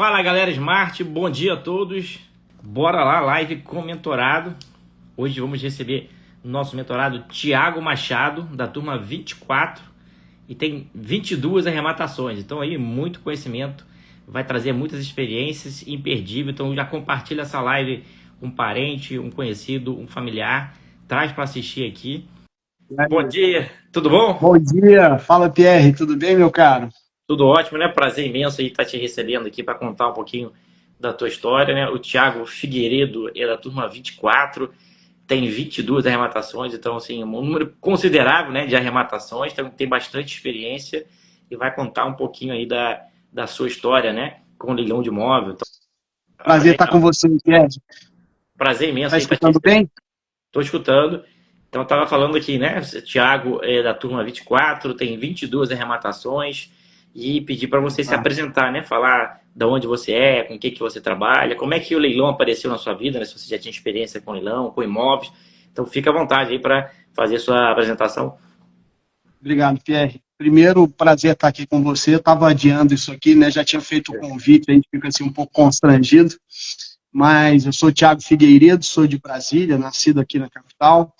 Fala galera Smart, bom dia a todos. Bora lá, live com mentorado. Hoje vamos receber nosso mentorado Thiago Machado, da turma 24, e tem 22 arrematações. Então aí muito conhecimento, vai trazer muitas experiências, imperdível. Então já compartilha essa live com um parente, um conhecido, um familiar, traz para assistir aqui. Bom dia, tudo bom? Bom dia, fala Pierre, tudo bem, meu caro? Tudo ótimo, né? Prazer imenso aí estar te recebendo aqui para contar um pouquinho da tua história, né? O Thiago Figueiredo é da turma 24, tem 22 arrematações, então assim, um número considerável, né, de arrematações, tem bastante experiência e vai contar um pouquinho aí da sua história, né, com o leilão de imóvel. Então, Prazer estar com você, Pierre. prazer imenso Tá aí estar te escutando recebendo. bem? Estou escutando. Então, eu estava falando aqui, né? Thiago é da turma 24, tem 22 arrematações e pedir para você se apresentar, né? Falar de onde você é, com o que você trabalha, como é que o leilão apareceu na sua vida, né? Se você já tinha experiência com leilão, com imóveis. Então, fica à vontade aí para fazer sua apresentação. Obrigado, Pierre. Primeiro, prazer estar aqui com você. Eu estava adiando isso aqui, né? Já tinha feito o convite, a gente fica assim um pouco constrangido. Mas eu sou Thiago Figueiredo, sou de Brasília, nascido aqui na capital.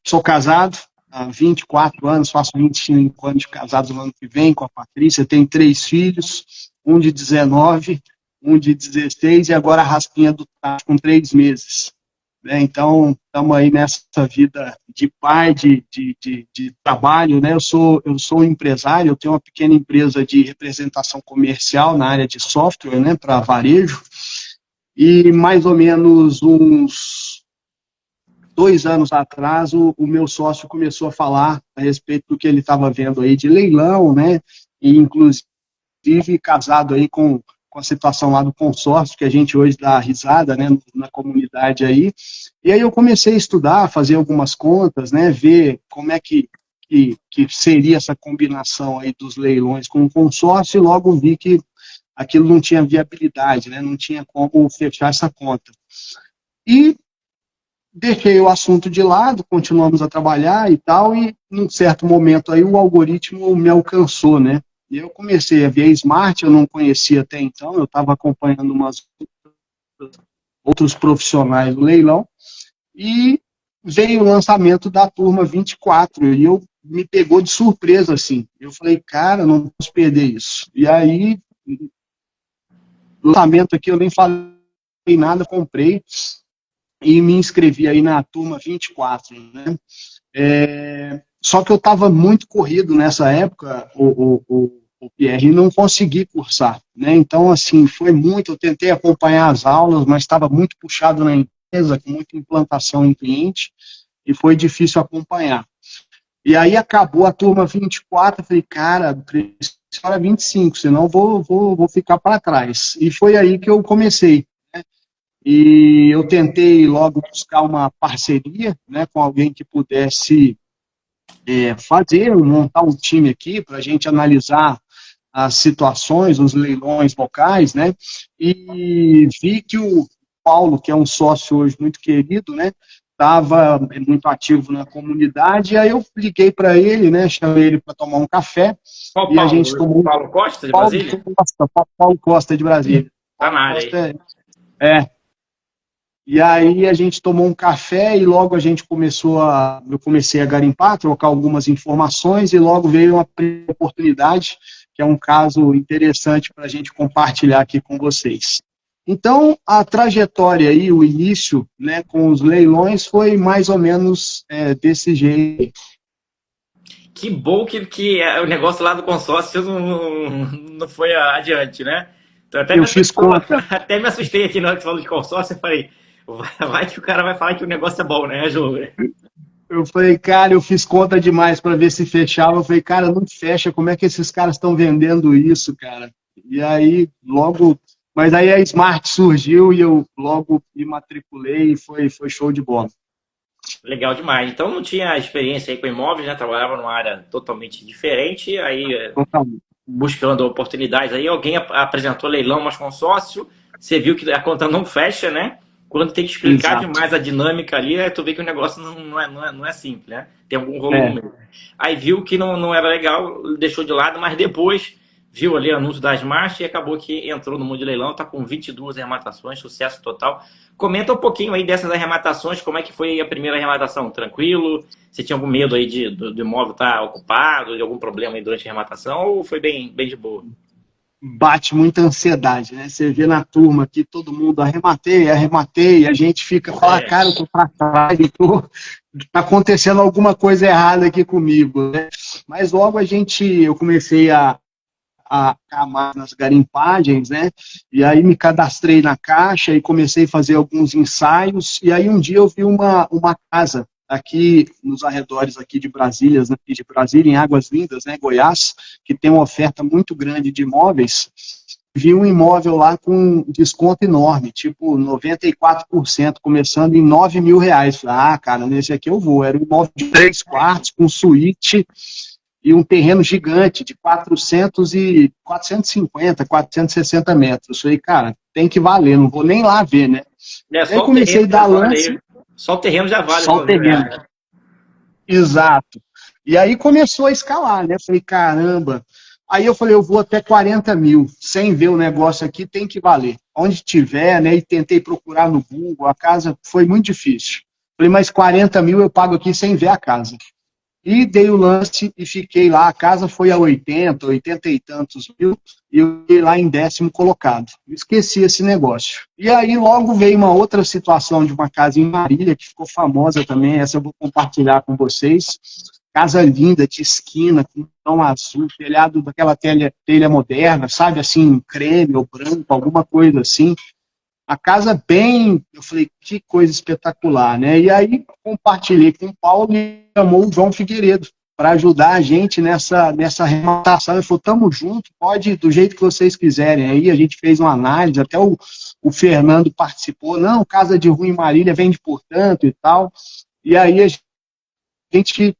Sou casado há 24 anos, faço 25 anos de casado no ano que vem com a Patrícia. Tenho 3 filhos, um de 19, um de 16 e agora a raspinha do Tato com 3 meses. Então, estamos aí nessa vida de pai, de trabalho, né? Eu sou um empresário, eu tenho uma pequena empresa de representação comercial na área de software, né, para varejo, e mais ou menos uns 2 anos atrás, o meu sócio começou a falar a respeito do que ele estava vendo aí de leilão, né, e inclusive casado aí com a situação lá do consórcio, que a gente hoje dá risada, né, na comunidade aí. E aí eu comecei a estudar, fazer algumas contas, né, ver como é que seria essa combinação aí dos leilões com o consórcio, e logo vi que aquilo não tinha viabilidade, né, não tinha como fechar essa conta. E deixei o assunto de lado, continuamos a trabalhar e tal, e num certo momento aí o algoritmo me alcançou, né? E eu comecei a ver a Smart, eu não conhecia até então, eu estava acompanhando outros profissionais do leilão, e veio o lançamento da turma 24, e eu me pegou de surpresa, assim. Eu falei, cara, não posso perder isso. E aí, lançamento aqui, eu nem falei nada, comprei, e me inscrevi aí na turma 24, né? Só que eu estava muito corrido nessa época, o Pierre, e não consegui cursar, né? Então, assim, foi muito, eu tentei acompanhar as aulas, mas estava muito puxado na empresa, com muita implantação em cliente, e foi difícil acompanhar. E aí acabou a turma 24, eu falei, cara, preciso para 25, senão vou ficar para trás. E foi aí que eu comecei. E eu tentei logo buscar uma parceria, né, com alguém que pudesse montar um time aqui para a gente analisar as situações, os leilões locais, né? E vi que o Paulo, que é um sócio hoje muito querido, né? Estava muito ativo na comunidade, e aí eu liguei para ele, né? Chamei ele para tomar um café, Qual e a gente Paulo? tomou Paulo Costa, de Paulo Brasília? Costa, Paulo Costa de Brasília. Tá Paulo na área aí. Costa é. E aí a gente tomou um café e logo eu comecei a garimpar, trocar algumas informações, e logo veio uma oportunidade, que é um caso interessante para a gente compartilhar aqui com vocês. Então, a trajetória aí, o início, né, com os leilões foi mais ou menos desse jeito. Que bom que o negócio lá do consórcio não foi adiante, né? Então, até me Eu fiz assustou, conta. até me assustei aqui na hora que você falou de consórcio. Eu falei, vai que o cara vai falar que o negócio é bom, né, Ju? Eu falei, cara, eu fiz conta demais para ver se fechava. Eu falei, cara, não fecha, como é que esses caras estão vendendo isso, cara? E aí, logo. Mas aí a Smart surgiu e eu logo me matriculei e foi show de bola. Legal demais. Então não tinha experiência aí com imóveis, né? Trabalhava numa área totalmente diferente, aí Totalmente. buscando oportunidades aí, alguém apresentou leilão, mas consórcio, você viu que a conta não fecha, né? Quando tem que explicar Exato. demais a dinâmica ali, tu vê que o negócio não é simples, né? Tem algum rolo no É, meio. Aí viu que não era legal, deixou de lado, mas depois viu ali o anúncio da Smart e acabou que entrou no mundo de leilão, está com 22 arrematações, sucesso total. Comenta um pouquinho aí dessas arrematações, como é que foi a primeira arrematação? Tranquilo? Você tinha algum medo aí do imóvel estar ocupado, de algum problema aí durante a arrematação, ou foi bem de boa? Bate muita ansiedade, né? Você vê na turma aqui, todo mundo arrematei, e a gente fica, fala, cara, eu tô pra trás, tá acontecendo alguma coisa errada aqui comigo, né? Mas logo eu comecei a camar nas garimpagens, né? E aí me cadastrei na Caixa e comecei a fazer alguns ensaios. E aí um dia eu vi uma casa aqui nos arredores aqui de Brasília, em Águas Lindas, né, Goiás, que tem uma oferta muito grande de imóveis. Vi um imóvel lá com desconto enorme, tipo 94%, começando em R$ 9.000. Falei, ah, cara, nesse aqui eu vou. Era um imóvel de 3 quartos, com suíte, e um terreno gigante de 460 metros. Falei, cara, tem que valer, não vou nem lá ver, né? Aí Só o comecei a terreno já dar vale. lance, Só o terreno já vale só o R$ 9.000, terreno. né? Exato. E aí começou a escalar, né? Falei, caramba. Aí eu falei, eu vou até 40 mil, sem ver o negócio aqui, tem que valer. Onde tiver, né? E tentei procurar no Google, a casa foi muito difícil. Falei, mas 40 mil eu pago aqui sem ver a casa. E dei o lance e fiquei lá. A casa foi a 80 e tantos mil, e eu fiquei lá em 10º colocado. Esqueci esse negócio. E aí logo veio uma outra situação de uma casa em Marília, que ficou famosa também, essa eu vou compartilhar com vocês. Casa linda, de esquina, com tom azul, telhado daquela telha moderna, sabe, assim, creme ou branco, alguma coisa assim. A casa bem, eu falei, que coisa espetacular, né? E aí compartilhei com o Paulo e chamou o João Figueiredo para ajudar a gente nessa arrematação. Ele falou, tamo junto, pode do jeito que vocês quiserem. Aí a gente fez uma análise, até o Fernando participou. Não, casa de rua em Marília vende por tanto e tal. E aí a gente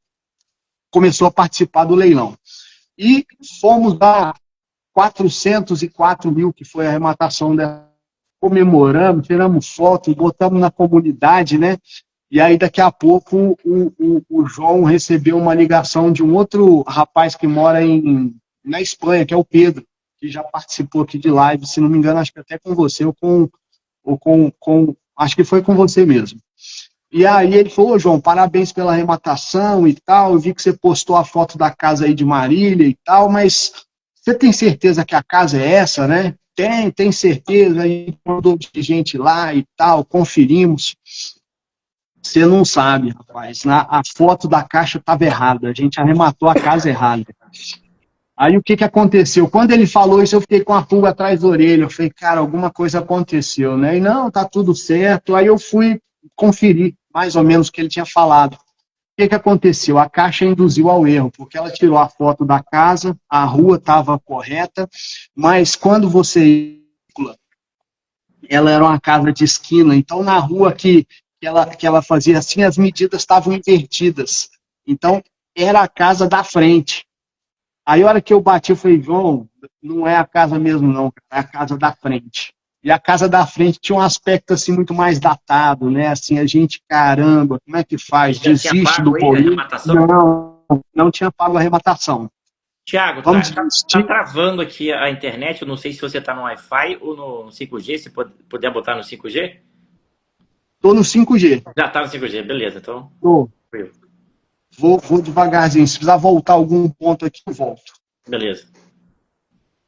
começou a participar do leilão. E fomos a 404 mil, que foi a arrematação dessa. Comemoramos, tiramos foto, botamos na comunidade, né? E aí, daqui a pouco, o João recebeu uma ligação de um outro rapaz que mora na Espanha, que é o Pedro, que já participou aqui de live, se não me engano, acho que até com você, acho que foi com você mesmo. E aí ele falou, ô, João, parabéns pela arrematação e tal, eu vi que você postou a foto da casa aí de Marília e tal, mas você tem certeza que a casa é essa, né? Tem certeza, a gente mandou de gente lá e tal, conferimos. Você não sabe, rapaz, a foto da caixa estava errada, a gente arrematou a casa errada. Aí o que aconteceu? Quando ele falou isso, eu fiquei com a pulga atrás da orelha, eu falei, cara, alguma coisa aconteceu, né? E não, tá tudo certo. Aí eu fui conferir mais ou menos o que ele tinha falado. O que aconteceu? A Caixa induziu ao erro, porque ela tirou a foto da casa, a rua estava correta, mas quando você... ela era uma casa de esquina, então na rua que ela fazia assim, as medidas estavam invertidas. Então, era a casa da frente. Aí, a hora que eu bati, eu falei, João, não é a casa mesmo não, é a casa da frente. E a casa da frente tinha um aspecto assim muito mais datado, né? Assim, a gente, caramba, como é que faz? Já tinha Desiste do pago aí a boleto? arrematação? Não tinha pago a arrematação. Tiago, Vamos tá desistir. travando aqui a internet. Eu não sei se você tá no Wi-Fi ou no 5G. Se puder botar no 5G? Estou no 5G. Já tá no 5G, beleza. Então, Tô. foi. Vou devagarzinho. Se precisar voltar algum ponto aqui, eu volto. Beleza.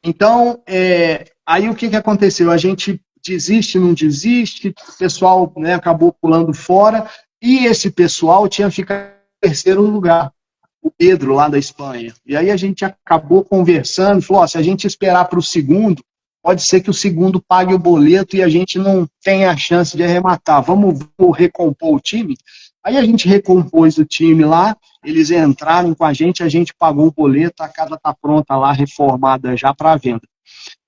Então, aí o que aconteceu? A gente desiste, não desiste, o pessoal, né, acabou pulando fora, e esse pessoal tinha ficado em terceiro lugar, o Pedro, lá da Espanha. E aí a gente acabou conversando, falou, se a gente esperar para o segundo, pode ser que o segundo pague o boleto e a gente não tenha a chance de arrematar. Vamos recompor o time? Aí a gente recompôs o time lá, eles entraram com a gente pagou o boleto, a casa está pronta lá, reformada já para venda.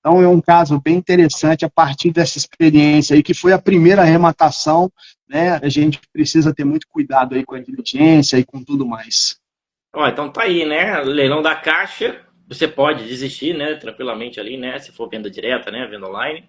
Então é um caso bem interessante a partir dessa experiência aí, que foi a primeira arrematação, né? A gente precisa ter muito cuidado aí com a diligência e com tudo mais. Ó, então tá aí, né? Leilão da Caixa, você pode desistir, né? Tranquilamente ali, né? Se for venda direta, né? Venda online.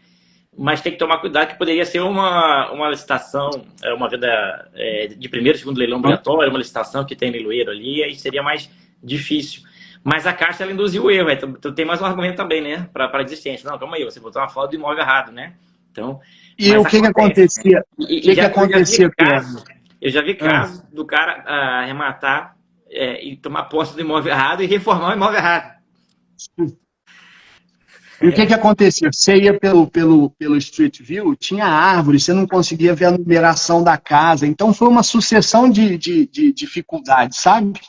Mas tem que tomar cuidado que poderia ser uma licitação, uma venda de primeiro e segundo leilão obrigatório, uma licitação que tem leiloeiro ali, aí seria mais difícil. Mas a Caixa, ela induziu o erro. Então tem mais um argumento também, né? Para a desistência. Não, calma aí, você botou uma foto do imóvel errado, né? Então, E mas o que que acontece. acontecia? O que que Eu já vi acontecia com ela? casos, eu já vi Ah. casos do cara arrematar e tomar posse do imóvel errado e reformar o imóvel errado. E o que que acontecia? Você ia pelo Street View, tinha árvore, você não conseguia ver a numeração da casa. Então foi uma sucessão de dificuldades, sabe?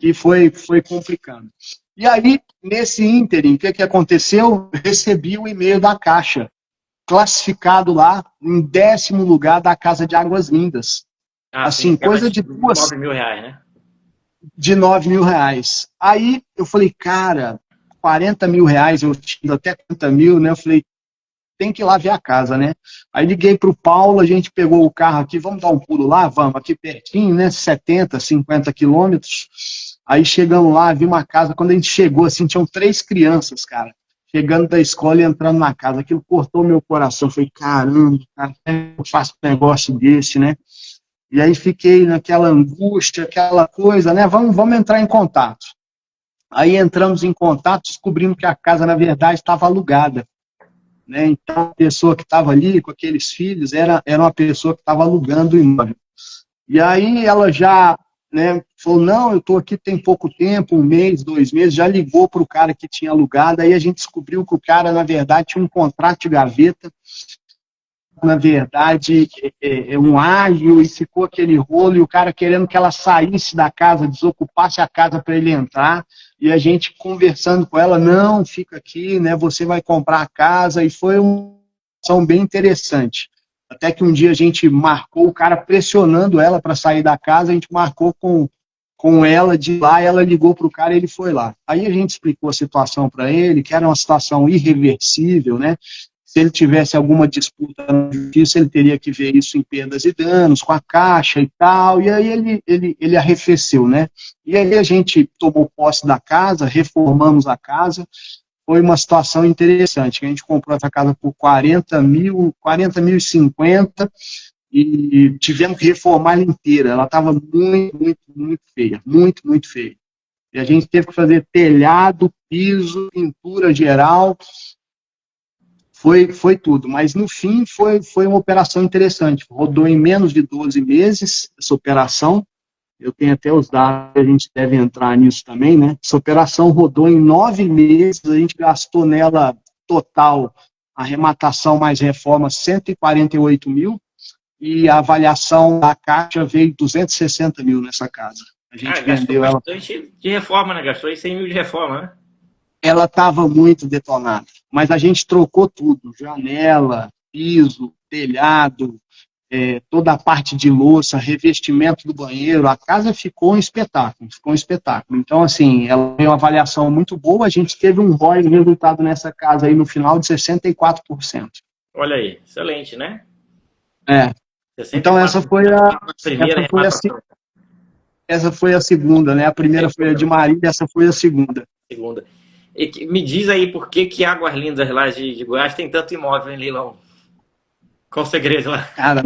Que foi complicando. E aí, nesse ínterim, o que que aconteceu? Eu recebi o e-mail da Caixa, classificado lá em 10º lugar da Casa de Águas Lindas. Ah, sim, Assim, aquela coisa de de duas, R$ 9.000, né? de R$ 9.000. Aí eu falei, cara, R$ 40.000, eu tinha até 40.000, né? Eu falei, tem que ir lá ver a casa, né? Aí liguei para o Paulo, a gente pegou o carro aqui, vamos dar um pulo lá? Vamos, aqui pertinho, né? 70, 50 quilômetros. Aí chegamos lá, vi uma casa, quando a gente chegou, assim, tinham 3 crianças, cara, chegando da escola e entrando na casa. Aquilo cortou meu coração. Eu falei, caramba, cara, eu faço um negócio desse, né? E aí fiquei naquela angústia, aquela coisa, né? Vamos entrar em contato. Aí entramos em contato, descobrimos que a casa, na verdade, estava alugada, né? Então, a pessoa que estava ali com aqueles filhos era uma pessoa que estava alugando o imóvel. E aí ela já, né, falou, não, eu estou aqui tem pouco tempo, 1 mês, 2 meses, já ligou para o cara que tinha alugado, aí a gente descobriu que o cara, na verdade, tinha um contrato de gaveta, na verdade, um ágio, e ficou aquele rolo, e o cara querendo que ela saísse da casa, desocupasse a casa para ele entrar, e a gente conversando com ela, não, fica aqui, né, você vai comprar a casa, e foi uma ação bem interessante. Até que um dia a gente marcou, o cara pressionando ela para sair da casa, a gente marcou com ela de lá, ela ligou para o cara e ele foi lá. Aí a gente explicou a situação para ele, que era uma situação irreversível, né? Se ele tivesse alguma disputa na justiça, ele teria que ver isso em perdas e danos, com a Caixa e tal, e aí ele arrefeceu, né? E aí a gente tomou posse da casa, reformamos a casa, foi uma situação interessante, que a gente comprou essa casa por 40.000, 40.050, e tivemos que reformar ela inteira. Ela estava muito, muito, muito feia, muito, muito feia. E a gente teve que fazer telhado, piso, pintura geral, foi tudo. Mas no fim foi uma operação interessante. Rodou em menos de 12 meses essa operação. Eu tenho até os dados, a gente deve entrar nisso também, né? Essa operação rodou em 9 meses, a gente gastou nela total, arrematação mais reforma, 148 mil, e a avaliação da Caixa veio 260 mil nessa casa. A gente Gastou vendeu ela. bastante de reforma, né? Gastou aí 100 mil de reforma, né? Ela estava muito detonada, mas a gente trocou tudo, janela, piso, telhado, toda a parte de louça, revestimento do banheiro, a casa ficou um espetáculo, ficou um espetáculo. Então, assim, ela tem uma avaliação muito boa, a gente teve um ROI resultado nessa casa aí no final de 64%. Olha aí, excelente, né? Então essa foi a, primeira essa foi a segunda, né? A primeira foi a de Marília, essa foi a segunda. Segunda. E me diz aí por que Águas Lindas lá de Goiás tem tanto imóvel em leilão? Qual o segredo lá? Cara,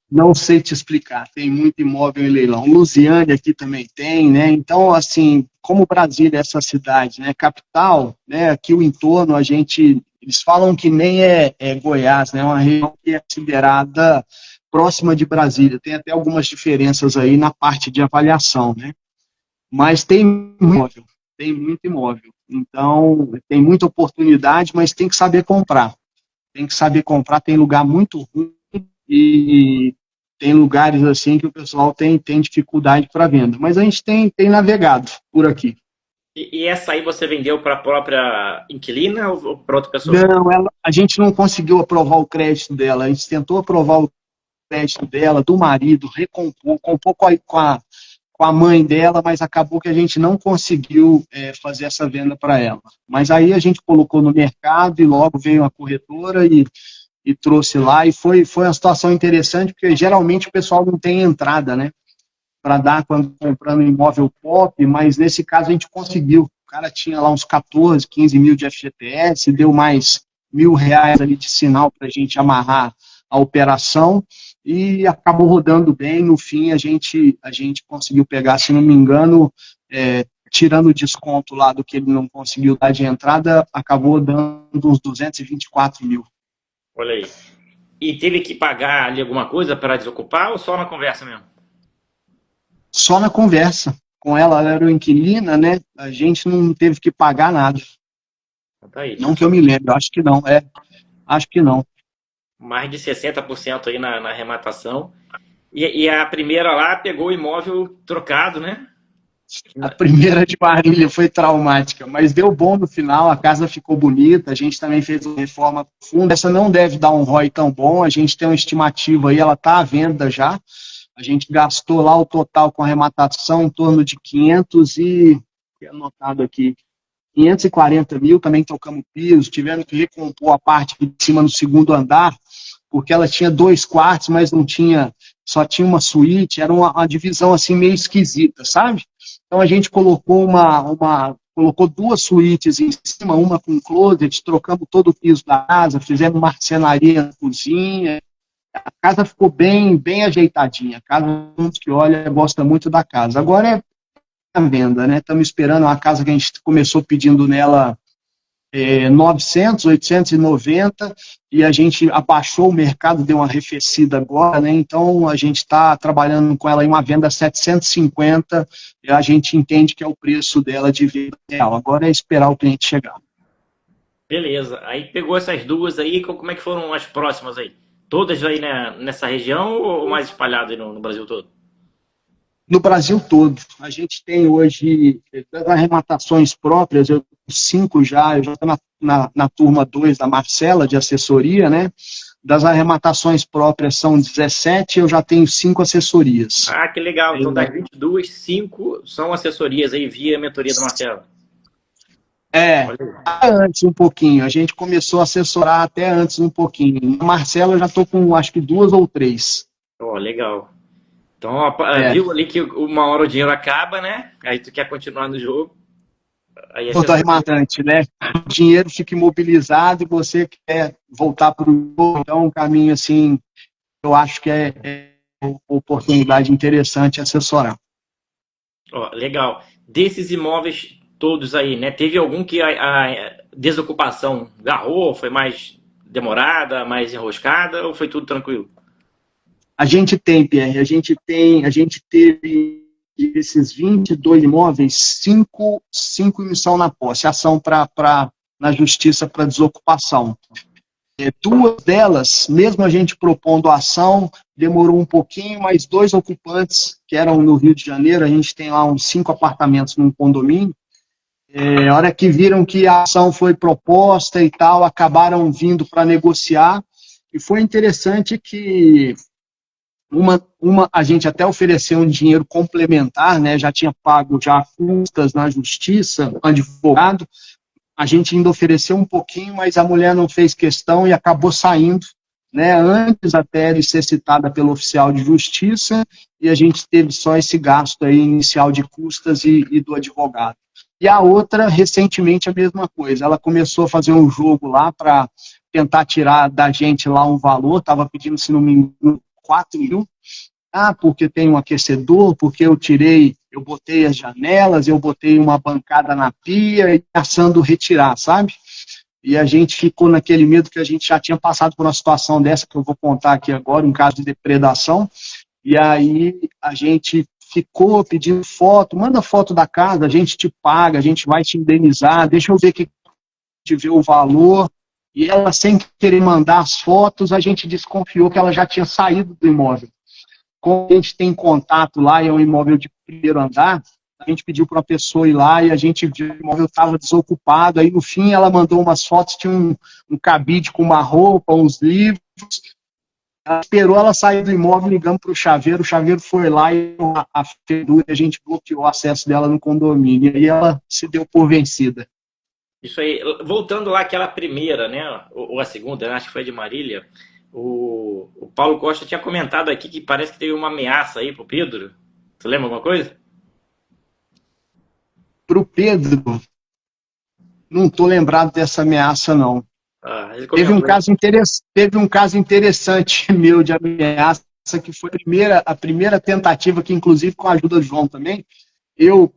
não sei te explicar. Tem muito imóvel em leilão. Lusiânia aqui também tem, né? Então, assim, como Brasília é essa cidade, né? Capital, né? Aqui o entorno, eles falam que nem é Goiás, né? É uma região que é considerada próxima de Brasília. Tem até algumas diferenças aí na parte de avaliação, né? Mas tem muito imóvel. Então, tem muita oportunidade, mas tem que saber comprar. Tem que saber comprar, tem lugar muito ruim e tem lugares assim que o pessoal tem dificuldade para venda. Mas a gente tem navegado por aqui. E essa aí você vendeu para a própria inquilina ou para outra pessoa? Não, a gente não conseguiu aprovar o crédito dela. A gente tentou aprovar o crédito dela, do marido, recompor, compor com a mãe dela, mas acabou que a gente não conseguiu fazer essa venda para ela. Mas aí a gente colocou no mercado e logo veio a corretora e trouxe lá, e foi uma situação interessante, porque geralmente o pessoal não tem entrada, né, para dar quando comprando imóvel pop, mas nesse caso a gente conseguiu. O cara tinha lá uns 14, 15 mil de FGTS, deu mais R$ 1.000 ali de sinal para a gente amarrar a operação, e acabou rodando bem. No fim a gente conseguiu pegar, se não me engano, tirando o desconto lá do que ele não conseguiu dar de entrada, acabou dando uns 224 mil. Olha aí. E teve que pagar ali alguma coisa para desocupar ou só na conversa mesmo? Só na conversa. Com ela, ela era inquilina, né? A gente não teve que pagar nada. Então tá aí. Não que eu me lembre, acho que não. Acho que não. Mais de 60% aí na arrematação. E a primeira lá pegou o imóvel trocado, né? A primeira de Marília foi traumática, mas deu bom no final, a casa ficou bonita, a gente também fez uma reforma profunda. Essa não deve dar um ROI tão bom, a gente tem uma estimativa aí, ela está à venda já. A gente gastou lá o total com arrematação em torno de 500 e... anotado aqui, 540 mil, também trocamos piso, tivemos que recompor a parte de cima no segundo andar, porque ela tinha 2 quartos, mas não tinha, só tinha uma suíte, era uma divisão assim meio esquisita, sabe? Então a gente colocou colocou 2 suítes em cima, uma com closet, trocamos todo o piso da casa, fizemos marcenaria na cozinha. A casa ficou bem ajeitadinha. A casa, mundo que olha, gosta muito da casa. Agora é a venda, né? Estamos esperando uma casa que a gente começou pedindo nela 900, 890, e a gente abaixou o mercado, deu uma arrefecida agora, né? Então a gente está trabalhando com ela em uma venda 750, e a gente entende que é o preço dela de venda real. Agora é esperar o cliente chegar. Beleza. Aí pegou essas duas aí, como é que foram as próximas aí? Todas aí nessa região ou mais espalhadas aí no Brasil todo? No Brasil todo. A gente tem hoje das arrematações próprias, eu tenho 5 já, eu já estou na turma 2 da Marcela, de assessoria, né? Das arrematações próprias são 17, eu já tenho 5 assessorias. Ah, que legal. Então das 22, 5 são assessorias aí via mentoria do Marcelo. Antes um pouquinho. A gente começou a assessorar até antes um pouquinho. Na Marcela eu já estou com acho que 2 ou 3. Oh, legal. Então, viu ali que uma hora o dinheiro acaba, né? Aí tu quer continuar no jogo. Aí Ponto arrematante, né? O dinheiro fica imobilizado e você quer voltar para o jogo. Então, um caminho assim, eu acho que é uma oportunidade interessante assessorar. Oh, legal. Desses imóveis todos aí, né? Teve algum que a desocupação garrou, foi mais demorada, mais enroscada, ou foi tudo tranquilo? A gente tem, Pierre, a gente teve esses 22 imóveis, 5 em missão na posse, ação na justiça para desocupação. 2 delas, mesmo a gente propondo a ação, demorou um pouquinho, mas 2 ocupantes, que eram no Rio de Janeiro, a gente tem lá uns 5 apartamentos num condomínio, a hora que viram que a ação foi proposta e tal, acabaram vindo para negociar, e foi interessante que a gente até ofereceu um dinheiro complementar, né? Já tinha pago já custas na justiça, advogado. A gente ainda ofereceu um pouquinho, mas a mulher não fez questão e acabou saindo, né? Antes até de ser citada pelo oficial de justiça, e a gente teve só esse gasto aí inicial de custas e do advogado. E a outra, recentemente, a mesma coisa. Ela começou a fazer um jogo lá para tentar tirar da gente lá um valor, estava pedindo, se não me engano, 4 mil, porque tem um aquecedor, porque eu botei as janelas, eu botei uma bancada na pia e passando retirar, sabe? E a gente ficou naquele medo que a gente já tinha passado por uma situação dessa, que eu vou contar aqui agora, um caso de depredação, e aí a gente ficou pedindo foto, manda foto da casa, a gente te paga, a gente vai te indenizar, deixa eu ver que te vê o valor. E ela, sem querer mandar as fotos, a gente desconfiou que ela já tinha saído do imóvel. Como a gente tem contato lá, e é um imóvel de primeiro andar, a gente pediu para uma pessoa ir lá e a gente viu que o imóvel estava desocupado. Aí, no fim, ela mandou umas fotos, tinha um cabide com uma roupa, uns livros. Ela esperou ela sair do imóvel, ligamos para o chaveiro foi lá e a fedura, a gente bloqueou o acesso dela no condomínio. E aí ela se deu por vencida. Isso aí, voltando lá àquela primeira, né, ou a segunda, né, acho que foi a de Marília, o Paulo Costa tinha comentado aqui que parece que teve uma ameaça aí pro Pedro. Você lembra alguma coisa? Pro Pedro, não estou lembrado dessa ameaça, não. Teve um caso interessante meu de ameaça, que foi a primeira tentativa, que inclusive com a ajuda do João também, eu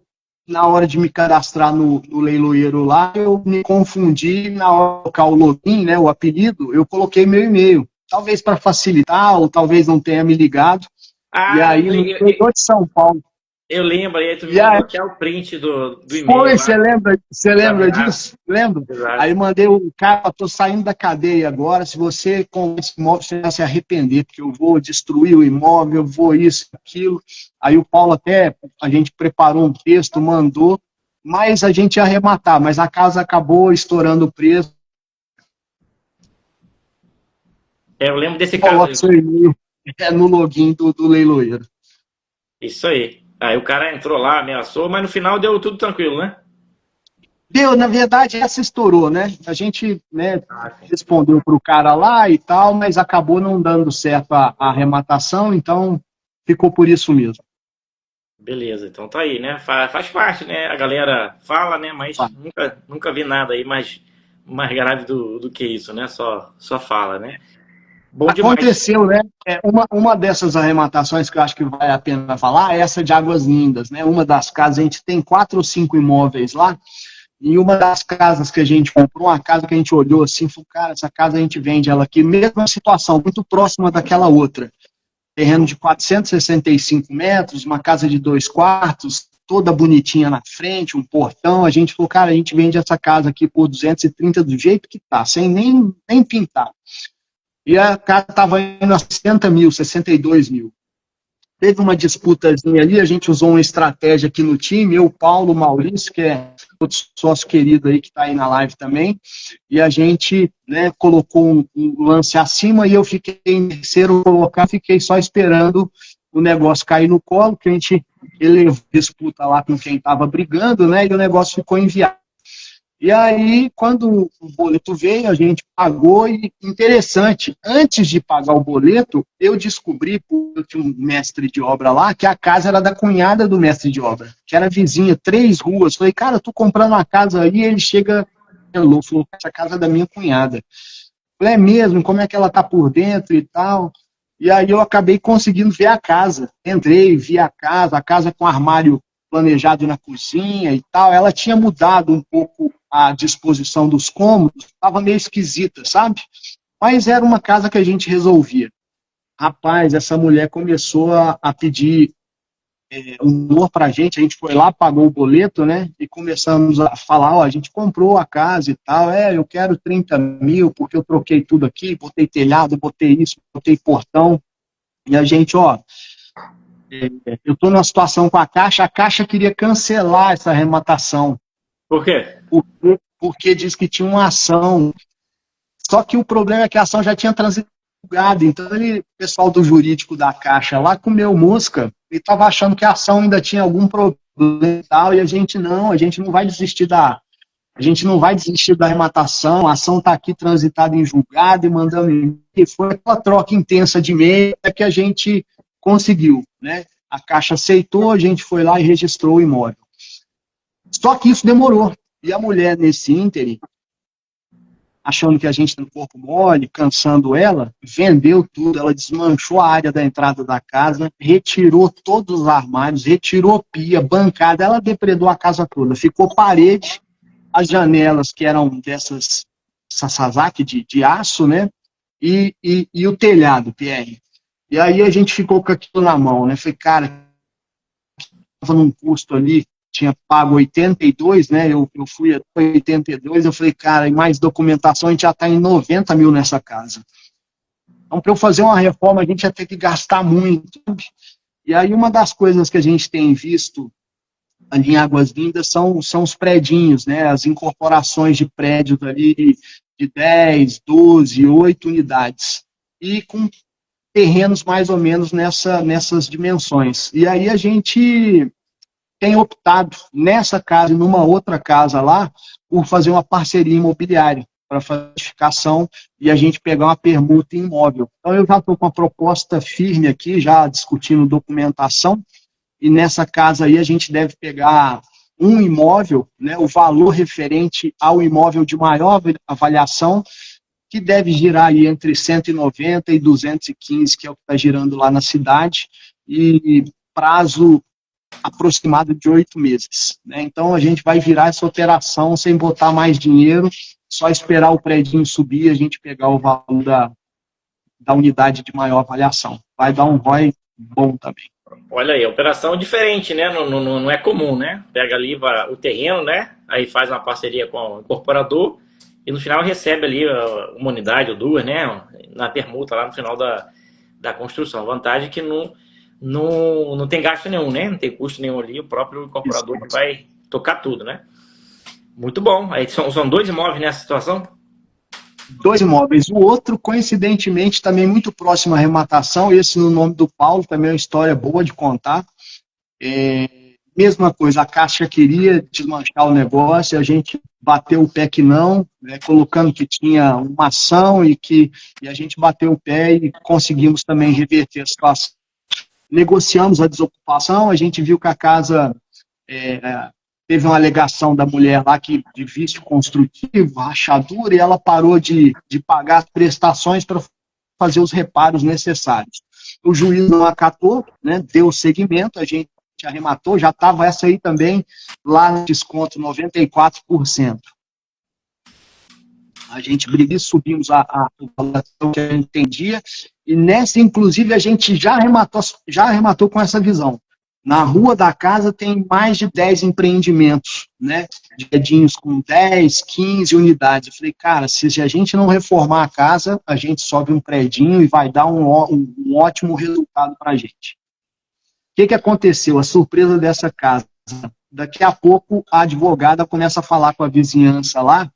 na hora de me cadastrar no leiloeiro lá, eu me confundi, na hora de colocar o login, né, o apelido, eu coloquei meu e-mail. Talvez para facilitar, ou talvez não tenha me ligado. E Ah, aí, no interior de São Paulo. eu lembro, aí tu me E aí, mandou até o print do e-mail foi, lá, você lembra examinado. disso? Lembra? Aí Exato. mandei o cara, tô saindo da cadeia agora, se você com esse imóvel, você vai se arrepender, porque eu vou destruir o imóvel, eu vou isso, aquilo. Aí o Paulo até, a gente preparou um texto, mandou, mas a gente ia arrematar, mas a casa acabou estourando o preço. Eu lembro desse caso Coloca aí. seu e-mail no login do leiloeiro. Isso aí. Aí o cara entrou lá, ameaçou, mas no final deu tudo tranquilo, né? Deu, na verdade, essa estourou, né? A gente, né, Ah, sim. respondeu para o cara lá e tal, mas acabou não dando certo a arrematação, então ficou por isso mesmo. Beleza, então tá aí, né? Faz parte, né? A galera fala, né? Mas Tá. nunca vi nada aí mais grave do que isso, né? Só fala, né? Bom demais. Aconteceu, né? Uma dessas arrematações que eu acho que vale a pena falar é essa de Águas Lindas, né? Uma das casas, a gente tem 4 ou 5 imóveis lá, e uma das casas que a gente comprou, uma casa que a gente olhou assim, falou, cara, essa casa a gente vende ela aqui, mesma situação, muito próxima daquela outra. Terreno de 465 metros, uma casa de 2 quartos, toda bonitinha na frente, um portão. A gente falou, cara, a gente vende essa casa aqui por 230 do jeito que tá, sem nem pintar. E a casa estava indo a 60 mil, 62 mil. Teve uma disputazinha ali, a gente usou uma estratégia aqui no time, eu, Paulo, Maurício, que é outro sócio querido aí que está aí na live também, e a gente, né, colocou um lance acima e eu fiquei em terceiro colocar, fiquei só esperando o negócio cair no colo, que a gente elevou a disputa lá com quem estava brigando, né, e o negócio ficou enviado. E aí, quando o boleto veio, a gente pagou e, interessante, antes de pagar o boleto, eu descobri, por um mestre de obra lá, que a casa era da cunhada do mestre de obra, que era vizinha, 3 ruas. Falei, cara, eu tô comprando uma casa aí, ele chega, falou, essa casa é da minha cunhada. Falei, é mesmo, como é que ela tá por dentro e tal. E aí eu acabei conseguindo ver a casa. Entrei, vi a casa com armário planejado na cozinha e tal. Ela tinha mudado um pouco a disposição dos cômodos, estava meio esquisita, sabe? Mas era uma casa que a gente resolvia. Rapaz, essa mulher começou a pedir um valor para a gente foi lá, pagou o boleto, né? E começamos a falar, ó, a gente comprou a casa e tal, eu quero 30 mil, porque eu troquei tudo aqui, botei telhado, botei isso, botei portão. E a gente, ó, eu estou numa situação com a Caixa queria cancelar essa arrematação, Por quê? porque diz que tinha uma ação. Só que o problema é que a ação já tinha transitado, então o pessoal do jurídico da Caixa lá comeu mosca e estava achando que a ação ainda tinha algum problema e tal, e a gente não vai desistir da arrematação, a ação está aqui transitada em julgado e mandando e foi uma troca intensa de e-mail que a gente conseguiu, né? A Caixa aceitou, a gente foi lá e registrou o imóvel. Só que isso demorou. E a mulher, nesse ínterim, achando que a gente tem um corpo mole, cansando ela, vendeu tudo, ela desmanchou a área da entrada da casa, retirou todos os armários, retirou pia, bancada, ela depredou a casa toda, ficou parede, as janelas que eram dessas Sasazaki de aço, né, e o telhado, Pierre. E aí a gente ficou com aquilo na mão, né, falei, cara, estava num custo ali, tinha pago 82, né? Eu fui a 82, eu falei, cara, e mais documentação, a gente já está em 90 mil nessa casa. Então, para eu fazer uma reforma, a gente ia ter que gastar muito. E aí, uma das coisas que a gente tem visto ali em Águas Lindas são os predinhos, né? As incorporações de prédios ali de 10, 12, 8 unidades. E com terrenos mais ou menos nessas dimensões. E aí a gente tem optado nessa casa e numa outra casa lá por fazer uma parceria imobiliária para fazer a edificação e a gente pegar uma permuta em imóvel. Então eu já estou com uma proposta firme aqui, já discutindo documentação, e nessa casa aí a gente deve pegar um imóvel, né, o valor referente ao imóvel de maior avaliação, que deve girar aí entre 190 e 215, que é o que está girando lá na cidade, e prazo aproximado de 8 meses. Né? Então, a gente vai virar essa operação sem botar mais dinheiro, só esperar o prédio subir e a gente pegar o valor da unidade de maior avaliação. Vai dar um ROI bom também. Olha aí, operação diferente, né? Não é comum, né? Pega ali o terreno, né? Aí faz uma parceria com o incorporador e no final recebe ali uma unidade ou duas, né? Na permuta lá no final da construção. A vantagem é que não tem gasto nenhum, né? Não tem custo nenhum ali, o próprio incorporador vai tocar tudo, né? Muito bom. Aí são 2 imóveis nessa situação? 2 imóveis. O outro, coincidentemente, também muito próximo à arrematação, esse no nome do Paulo, também é uma história boa de contar. Mesma coisa, a Caixa queria desmanchar o negócio, a gente bateu o pé que não, né, colocando que tinha uma ação e a gente bateu o pé e conseguimos também reverter a situação. Negociamos a desocupação, a gente viu que a casa teve uma alegação da mulher lá de vício construtivo, rachadura, e ela parou de pagar as prestações para fazer os reparos necessários. O juiz não acatou, né, deu seguimento, a gente arrematou, já estava essa aí também lá no desconto, 94%. A gente brigou, subimos a valorização que a gente entendia, e nessa, inclusive, a gente já arrematou com essa visão. Na rua da casa tem mais de 10 empreendimentos, né? De predinhos com 10, 15 unidades. Eu falei, cara, se a gente não reformar a casa, a gente sobe um predinho e vai dar um ótimo resultado para a gente. O que aconteceu? A surpresa dessa casa. Daqui a pouco a advogada começa a falar com a vizinhança lá,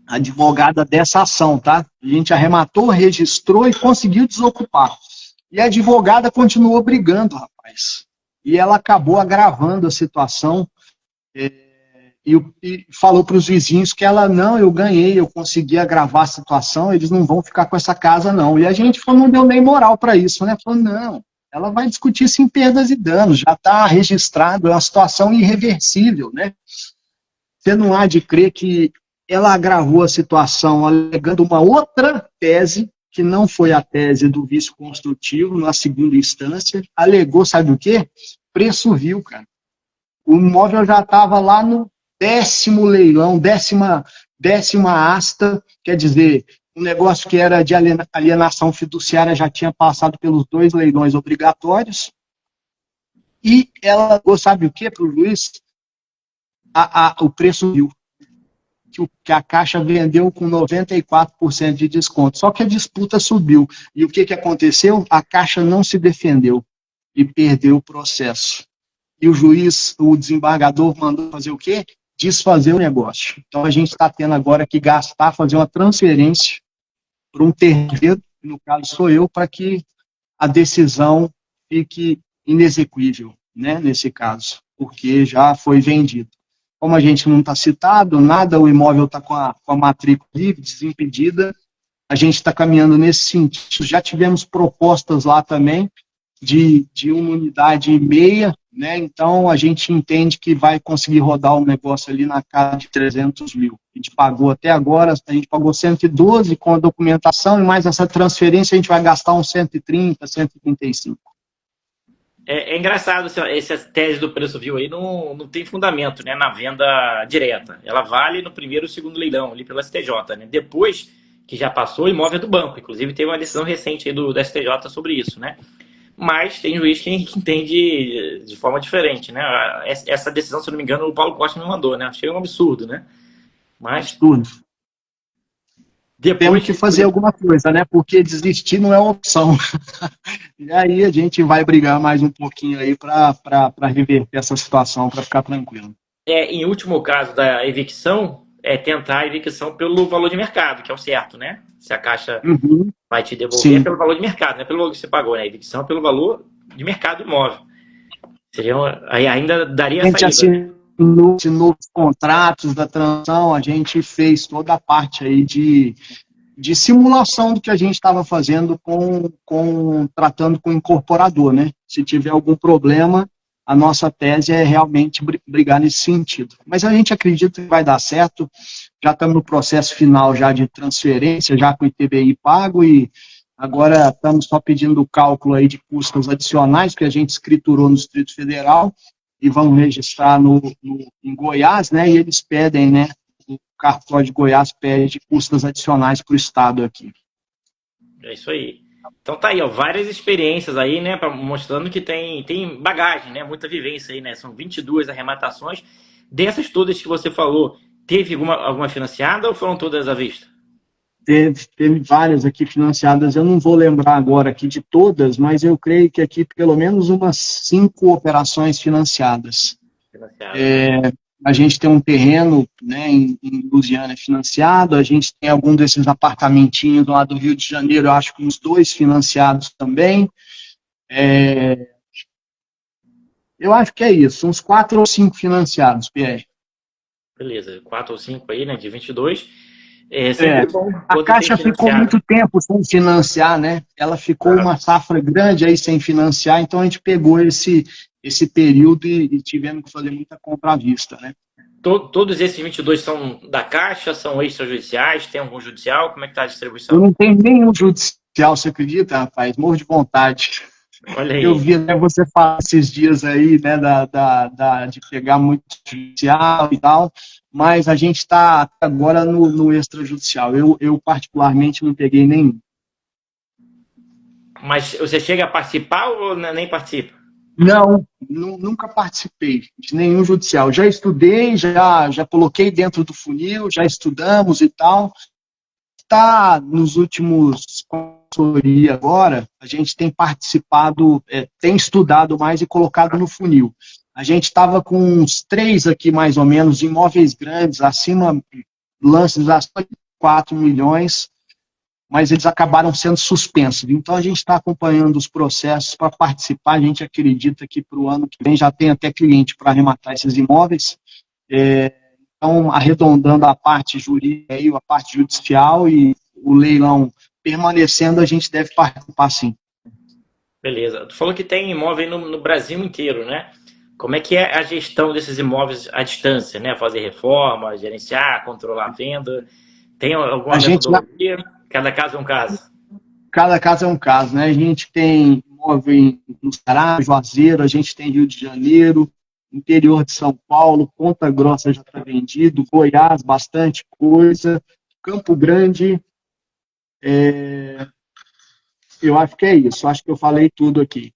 a advogada dessa ação, tá? A gente arrematou, registrou e conseguiu desocupar. E a advogada continuou brigando, rapaz. E ela acabou agravando a situação e falou para os vizinhos que ela, não, eu ganhei, eu consegui agravar a situação, eles não vão ficar com essa casa, não. E a gente falou, não deu nem moral para isso, né? Falou, não, ela vai discutir isso em perdas e danos, já está registrado, é uma situação irreversível, né? Você não há de crer que ela agravou a situação alegando uma outra tese, que não foi a tese do vício construtivo, na segunda instância, alegou, sabe o quê? Preço vil, cara. O imóvel já estava lá no 10º leilão, décima asta, quer dizer, um negócio que era de alienação fiduciária já tinha passado pelos 2 leilões obrigatórios, e ela, sabe o quê, para o juiz? O preço vil. Que a Caixa vendeu com 94% de desconto. Só que a disputa subiu. E o que aconteceu? A Caixa não se defendeu e perdeu o processo. E o juiz, o desembargador, mandou fazer o quê? Desfazer o negócio. Então a gente está tendo agora que gastar, fazer uma transferência para um terceiro, que no caso sou eu, para que a decisão fique inexequível, né, nesse caso, porque já foi vendido. Como a gente não está citado, nada, o imóvel está com a matrícula livre, desimpedida, a gente está caminhando nesse sentido. Já tivemos propostas lá também de 1,5 unidade, né? Então a gente entende que vai conseguir rodar o negócio ali na casa de 300 mil. A gente pagou até agora, a gente pagou 112 com a documentação, e mais essa transferência a gente vai gastar uns 130, 135. É engraçado, essa tese do preço vil aí não tem fundamento, né, na venda direta. Ela vale no primeiro e segundo leilão, ali pelo STJ, né? Depois que já passou, o imóvel é do banco. Inclusive, teve uma decisão recente aí do STJ sobre isso, né? Mas tem juiz que entende de forma diferente, né? Essa decisão, se eu não me engano, o Paulo Costa me mandou, né? Achei um absurdo, né? Mas Absurdo. depois Temos que fazer alguma coisa, né? Porque desistir não é uma opção. E aí a gente vai brigar mais um pouquinho aí para reverter essa situação, para ficar tranquilo. em último caso da evicção, tentar a evicção pelo valor de mercado, que é o certo, né? Se a Caixa vai te devolver pelo valor de mercado, não é pelo valor que você pagou, né? A evicção é pelo valor de mercado do imóvel. Aí ainda daria a gente saída. Assinou os contratos da transação, a gente fez toda a parte aí de simulação do que a gente estava fazendo tratando com o incorporador, né? Se tiver algum problema, a nossa tese é realmente brigar nesse sentido. Mas a gente acredita que vai dar certo, já estamos no processo final já de transferência, já com o ITBI pago, e agora estamos só pedindo o cálculo aí de custos adicionais, que a gente escriturou no Distrito Federal, e vão registrar em Goiás, né? E eles pedem, né? O cartório de Goiás pede custas adicionais para o Estado aqui. É isso aí. Então tá aí, ó, várias experiências aí, né, mostrando que tem bagagem, né, muita vivência aí, né, são 22 arrematações. Dessas todas que você falou, teve alguma financiada ou foram todas à vista? Teve várias aqui financiadas, eu não vou lembrar agora aqui de todas, mas eu creio que aqui pelo menos umas 5 operações financiadas. Financiada, né? A gente tem um terreno, né, em Lusiânia financiado, a gente tem algum desses apartamentinhos lá do Rio de Janeiro, eu acho que uns 2 financiados também. Eu acho que é isso, uns 4 ou 5 financiados, Pierre. Beleza, 4 ou 5 aí, né, de 22. É sempre bom A quando tem Caixa ficou financiado. muito tempo sem financiar, né? Ela ficou Tá? uma safra grande aí sem financiar, então a gente pegou esse período e tivemos que fazer muita compra à vista, né? Todos esses 22 são da Caixa, são extrajudiciais, tem algum judicial? Como é que tá a Eu distribuição? não tenho nenhum judicial, você acredita, rapaz? Morro de vontade. Olha Eu aí. vi até você falar esses dias aí, né, de pegar muito judicial e tal, mas a gente está agora no extrajudicial. Eu, particularmente, não peguei nenhum. Mas você chega a participar ou nem participa? Não, nunca participei de nenhum judicial. Já estudei, já coloquei dentro do funil, já estudamos e tal. Está nos últimos consultoria agora, a gente tem participado, tem estudado mais e colocado no funil. A gente estava com uns 3 aqui, mais ou menos, imóveis grandes, acima, lances acima de 4 milhões, mas eles acabaram sendo suspensos. Então, a gente está acompanhando os processos para participar. A gente acredita que para o ano que vem já tem até cliente para arrematar esses imóveis. Então, arredondando a parte jurídica, a parte judicial e o leilão permanecendo, a gente deve participar sim. Beleza. Tu falou que tem imóvel no Brasil inteiro, né? Como é que é a gestão desses imóveis à distância, né? Fazer reforma, gerenciar, controlar a venda. Tem alguma A gente, metodologia? Cada caso é um caso. cada caso é um caso, né? A gente tem imóvel no Ceará, Juazeiro, a gente tem Rio de Janeiro, interior de São Paulo, Ponta Grossa já está vendido, Goiás, bastante coisa, Campo Grande, eu acho que é isso, acho que eu falei tudo aqui.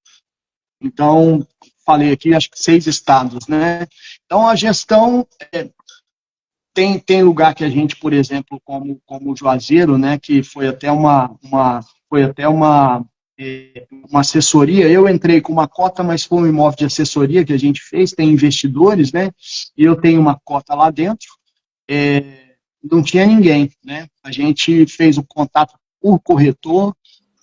Então, falei aqui, acho que 6 estados, né? Então, a gestão tem lugar que a gente, por exemplo, como o Juazeiro, né, que foi até uma assessoria. Eu entrei com uma cota, mas foi um imóvel de assessoria que a gente fez, tem investidores, né? E eu tenho uma cota lá dentro. Não tinha ninguém, né? A gente fez o contato por corretor,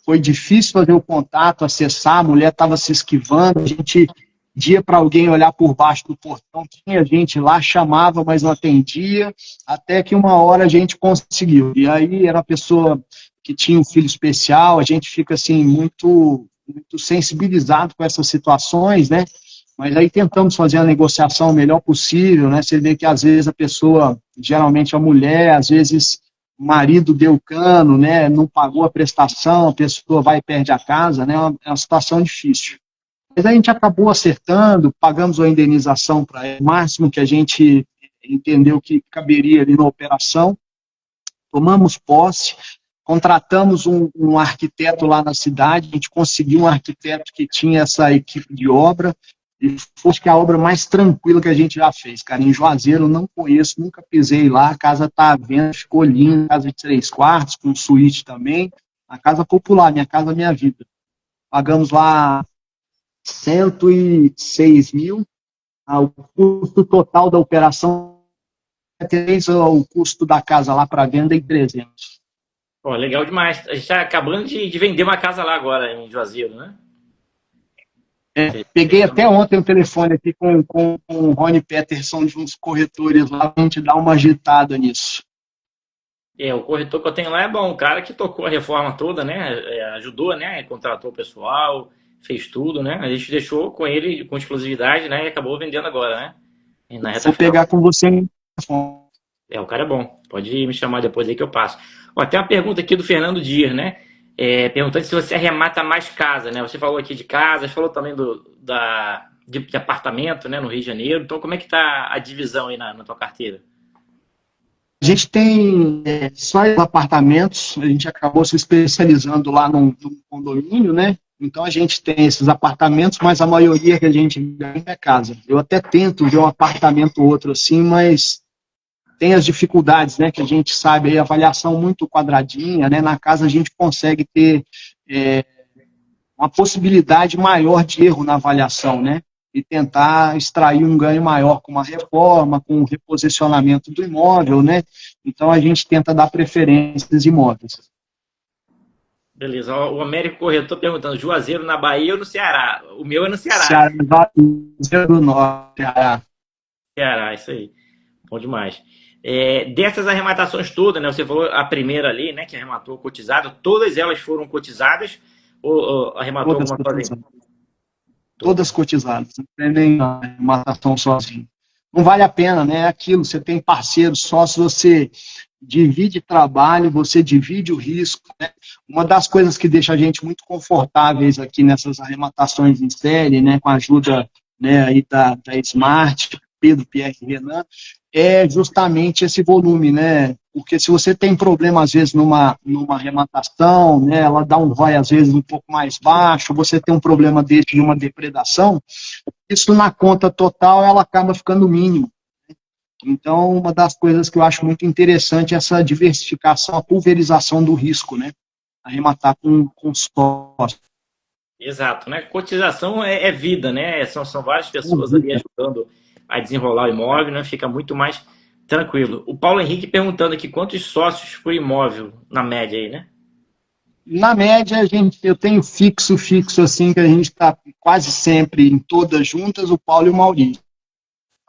foi difícil fazer o contato, acessar, a mulher estava se esquivando, a gente dia para alguém olhar por baixo do portão, tinha gente lá, chamava, mas não atendia, até que uma hora a gente conseguiu. E aí era uma pessoa que tinha um filho especial, a gente fica assim muito, muito sensibilizado com essas situações, né? Mas aí tentamos fazer a negociação o melhor possível, né? Você vê que às vezes a pessoa, geralmente a mulher, às vezes o marido deu cano, né? Não pagou a prestação, a pessoa vai e perde a casa, né? É uma situação difícil. Mas a gente acabou acertando, pagamos a indenização para ele, o máximo que a gente entendeu que caberia ali na operação, tomamos posse, contratamos um arquiteto lá na cidade, a gente conseguiu um arquiteto que tinha essa equipe de obra, e foi acho que a obra mais tranquila que a gente já fez, cara. Em Juazeiro, não conheço, nunca pisei lá, a casa está à venda, ficou linda, casa de 3 quartos, com suíte também, a casa popular, minha casa, minha vida. Pagamos lá 106 mil, o custo total da operação é o custo da casa lá para venda em 300. Pô, legal demais. A gente está acabando de vender uma casa lá agora, em Juazeiro, né? Peguei até ontem o telefone aqui com o Rony Peterson de uns corretores lá, para a gente dar uma agitada nisso. O corretor que eu tenho lá é bom, o cara que tocou a reforma toda, né? Ajudou, né? Contratou o pessoal, fez tudo, né? A gente deixou com ele com exclusividade, né? E acabou vendendo agora, né? E na reta Vou final. pegar com você. O cara é bom. Pode me chamar depois aí que eu passo. Ó, tem uma pergunta aqui do Fernando Dias, né? Perguntando se você arremata mais casa, né? Você falou aqui de casas, falou também de apartamento, né, no Rio de Janeiro. Então, como é que está a divisão aí na tua carteira? A gente tem só os apartamentos, a gente acabou se especializando lá num condomínio, né? Então a gente tem esses apartamentos, mas a maioria que a gente ganha é casa. Eu até tento ver um apartamento ou outro assim, mas tem as dificuldades, né? Que a gente sabe, aí, avaliação muito quadradinha, né? Na casa a gente consegue ter é, uma possibilidade maior de erro na avaliação, né? E tentar extrair um ganho maior com uma reforma, com o reposicionamento do imóvel, né? Então a gente tenta dar preferência aos imóveis. Beleza. Ó, o Américo Corretor perguntando, Juazeiro na Bahia ou no Ceará? O meu é no Ceará. Ceará do Norte, Ceará. Ceará, isso aí. Bom demais. Dessas arrematações todas, né? Você falou a primeira ali, né? Que arrematou cotizada. Todas elas foram cotizadas ou arrematou Todas alguma coisa? cotizadas. Todas cotizadas. Não tem nem matação sozinho. Não vale a pena, né? É aquilo, você tem parceiros, sócios, você divide trabalho, você divide o risco, né? Uma das coisas que deixa a gente muito confortáveis aqui nessas arrematações em série, né, com a ajuda, né, aí da Smart, Pedro, Pierre e Renan, é justamente esse volume, né? Porque se você tem problema, às vezes, numa arrematação, né, ela dá um ROI, às vezes, um pouco mais baixo, você tem um problema desse de uma depredação, isso na conta total, ela acaba ficando mínimo. Então, uma das coisas que eu acho muito interessante é essa diversificação, a pulverização do risco, né? Arrematar com sócio. Exato, né? Cotização é vida, né? São várias pessoas ali ajudando a desenrolar o imóvel, né? Fica muito mais tranquilo. O Paulo Henrique perguntando aqui quantos sócios por imóvel na média aí, né? Na média, eu tenho fixo, assim, que a gente está quase sempre em todas juntas, o Paulo e o Maurício.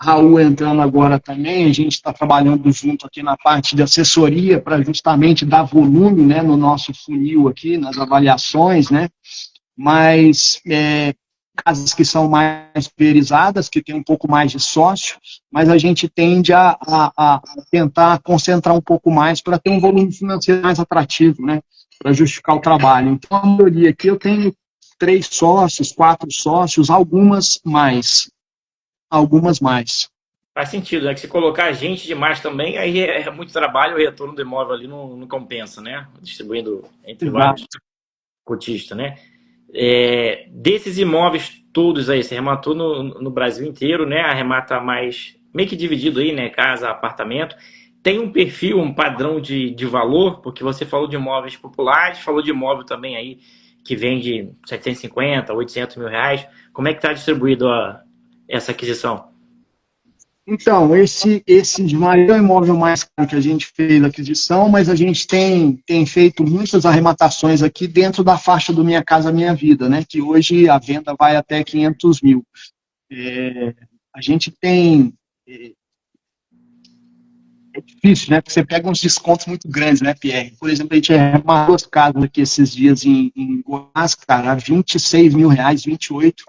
Raul entrando agora também, a gente está trabalhando junto aqui na parte de assessoria para justamente dar volume, né, no nosso funil aqui, nas avaliações, né, mas casas que são mais priorizadas, que tem um pouco mais de sócio, mas a gente tende a tentar concentrar um pouco mais para ter um volume financeiro mais atrativo, né, para justificar o trabalho. Então, a maioria aqui eu tenho 3 sócios, 4 sócios, algumas mais. Faz sentido, né? Que se colocar gente demais também, aí é muito trabalho, o retorno do imóvel ali não compensa, né? Distribuindo entre Exato. vários cotistas, né? Desses imóveis todos aí, você arrematou no Brasil inteiro, né? Arremata mais, meio que dividido aí, né? Casa, apartamento. Tem um perfil, um padrão de valor, porque você falou de imóveis populares, falou de imóvel também aí que vende 750, 800 mil reais. Como é que está distribuído essa aquisição? Então, esse de maior imóvel mais caro que a gente fez a aquisição, mas a gente tem feito muitas arrematações aqui dentro da faixa do Minha Casa Minha Vida, né? Que hoje a venda vai até 500 mil. A gente tem... É difícil, né? Porque você pega uns descontos muito grandes, né, Pierre? Por exemplo, a gente arrematou as casas aqui esses dias em Goiás, cara, a 26 mil reais, 28.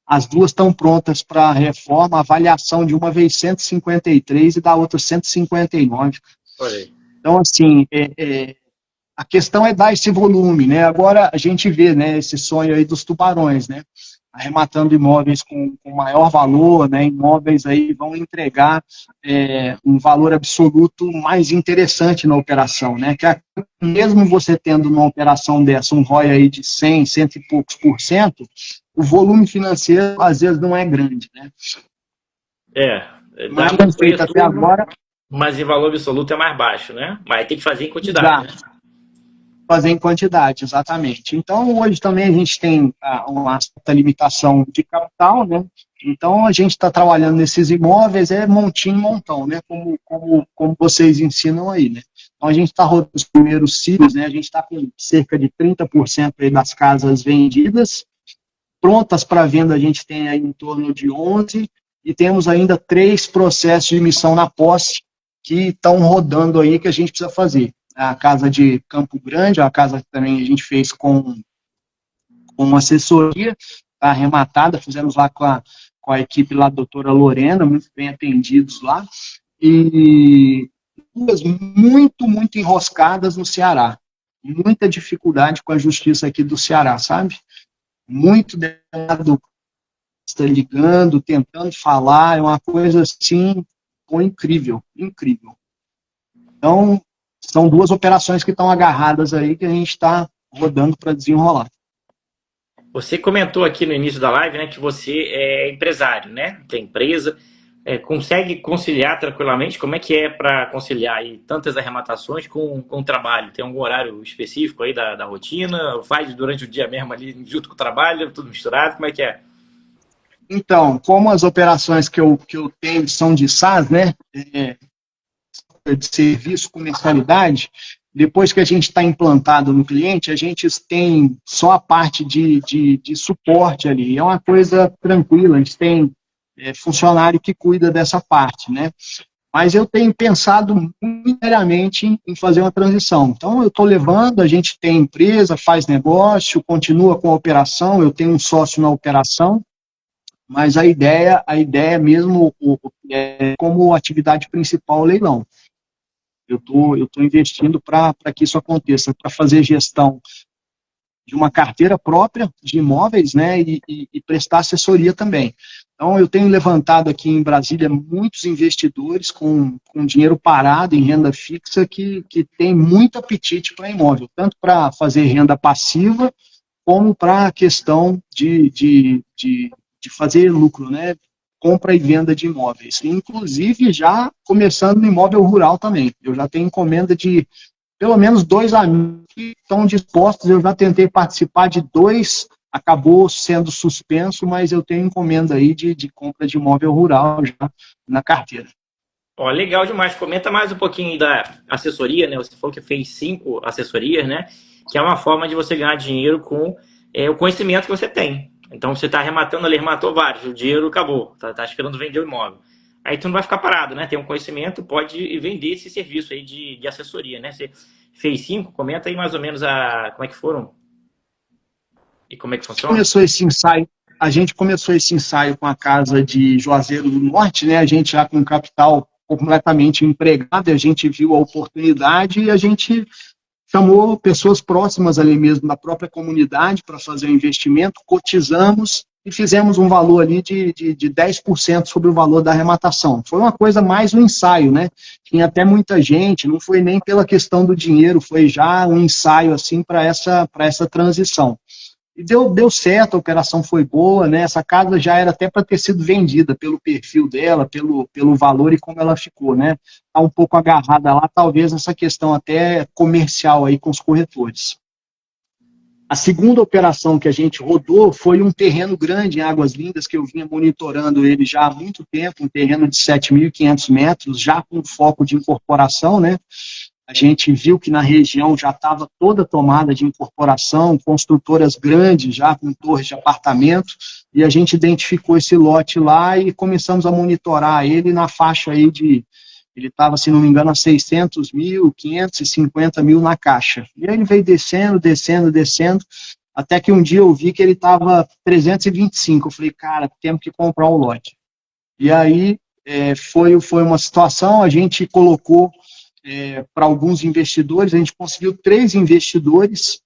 As duas estão prontas para reforma, a avaliação de uma vez 153 e da outra 159. Olha aí. Então, assim, a questão é dar esse volume, né? Agora a gente vê, né, esse sonho aí dos tubarões, né? Arrematando imóveis com maior valor, né? Imóveis aí vão entregar um valor absoluto mais interessante na operação, né? Que mesmo você tendo uma operação dessa, um ROI aí de 100, cento e poucos por cento, o volume financeiro às vezes não é grande, né? Dá Mas bem feito até agora. Mas em valor absoluto é mais baixo, né? Mas tem que fazer em quantidade, né? Fazer em quantidade, exatamente. Então, hoje também a gente tem uma certa limitação de capital, né? Então, a gente está trabalhando nesses imóveis, montinho e montão, né? Como vocês ensinam aí, né? Então, a gente está rodando os primeiros ciclos, né? A gente está com cerca de 30% aí das casas vendidas. Prontas para venda, a gente tem aí em torno de 11, e temos ainda 3 processos de emissão na posse que estão rodando aí, que a gente precisa fazer. A casa de Campo Grande, a casa que também a gente fez com assessoria, está arrematada, fizemos lá com a equipe lá, a doutora Lorena, muito bem atendidos lá, e duas muito, muito enroscadas no Ceará. Muita dificuldade com a justiça aqui do Ceará, sabe? Muito demorado ligando, tentando falar, é uma coisa assim, pô, incrível, incrível. Então, são duas operações que estão agarradas aí que a gente está rodando para desenrolar. Você comentou aqui no início da live, né, que você é empresário, né? Tem empresa, consegue conciliar tranquilamente? Como é que é para conciliar aí tantas arrematações com o trabalho? Tem algum horário específico aí da rotina? Faz durante o dia mesmo ali junto com o trabalho, tudo misturado? Como é que é? Então, como as operações que eu tenho são de SaaS, né, de serviço, comercialidade, depois que a gente está implantado no cliente, a gente tem só a parte de suporte ali. É uma coisa tranquila, a gente tem funcionário que cuida dessa parte, né? Mas eu tenho pensado muito seriamente em fazer uma transição. Então, eu estou levando, a gente tem empresa, faz negócio, continua com a operação, eu tenho um sócio na operação, mas a ideia mesmo é como atividade principal o leilão. Eu tô investindo para que isso aconteça, para fazer gestão de uma carteira própria de imóveis, né, e prestar assessoria também. Então, eu tenho levantado aqui em Brasília muitos investidores com dinheiro parado em renda fixa que tem muito apetite para imóvel, tanto para fazer renda passiva, como para a questão de fazer lucro, né? Compra e venda de imóveis. Inclusive, já começando no imóvel rural também. Eu já tenho encomenda de pelo menos 2 amigos que estão dispostos. Eu já tentei participar de 2, acabou sendo suspenso, mas eu tenho encomenda aí de compra de imóvel rural já na carteira. Ó, legal demais. Comenta mais um pouquinho da assessoria, né? Você falou que fez 5 assessorias, né? Que é uma forma de você ganhar dinheiro com o conhecimento que você tem. Então você está arrematando ali, arrematou vários, o dinheiro acabou, tá esperando vender o imóvel. Aí tu não vai ficar parado, né? Tem um conhecimento, pode vender esse serviço aí de assessoria, né? Você fez 5, comenta aí mais ou menos como é que foram e como é que funciona. A gente começou esse ensaio com a casa de Juazeiro do Norte, né? A gente já com capital completamente empregado, a gente viu a oportunidade e a gente chamou pessoas próximas ali mesmo da própria comunidade para fazer o investimento, cotizamos e fizemos um valor ali de 10% sobre o valor da arrematação. Foi uma coisa mais um ensaio, né? Tinha até muita gente, não foi nem pela questão do dinheiro, foi já um ensaio assim para essa transição. E deu certo, a operação foi boa, né? Essa casa já era até para ter sido vendida pelo perfil dela, pelo valor e como ela ficou, né? Está um pouco agarrada lá, talvez essa questão até comercial aí com os corretores. A segunda operação que a gente rodou foi um terreno grande em Águas Lindas, que eu vinha monitorando ele já há muito tempo, um terreno de 7.500 metros, já com foco de incorporação, né? A gente viu que na região já estava toda tomada de incorporação, construtoras grandes já com torres de apartamento, e a gente identificou esse lote lá e começamos a monitorar ele na faixa aí ele estava, se não me engano, a 600 mil, 550 mil na caixa. E aí ele veio descendo, até que um dia eu vi que ele estava 325. Eu falei, cara, temos que comprar um lote. E aí foi uma situação, a gente colocou para alguns investidores, a gente conseguiu 3 investidores,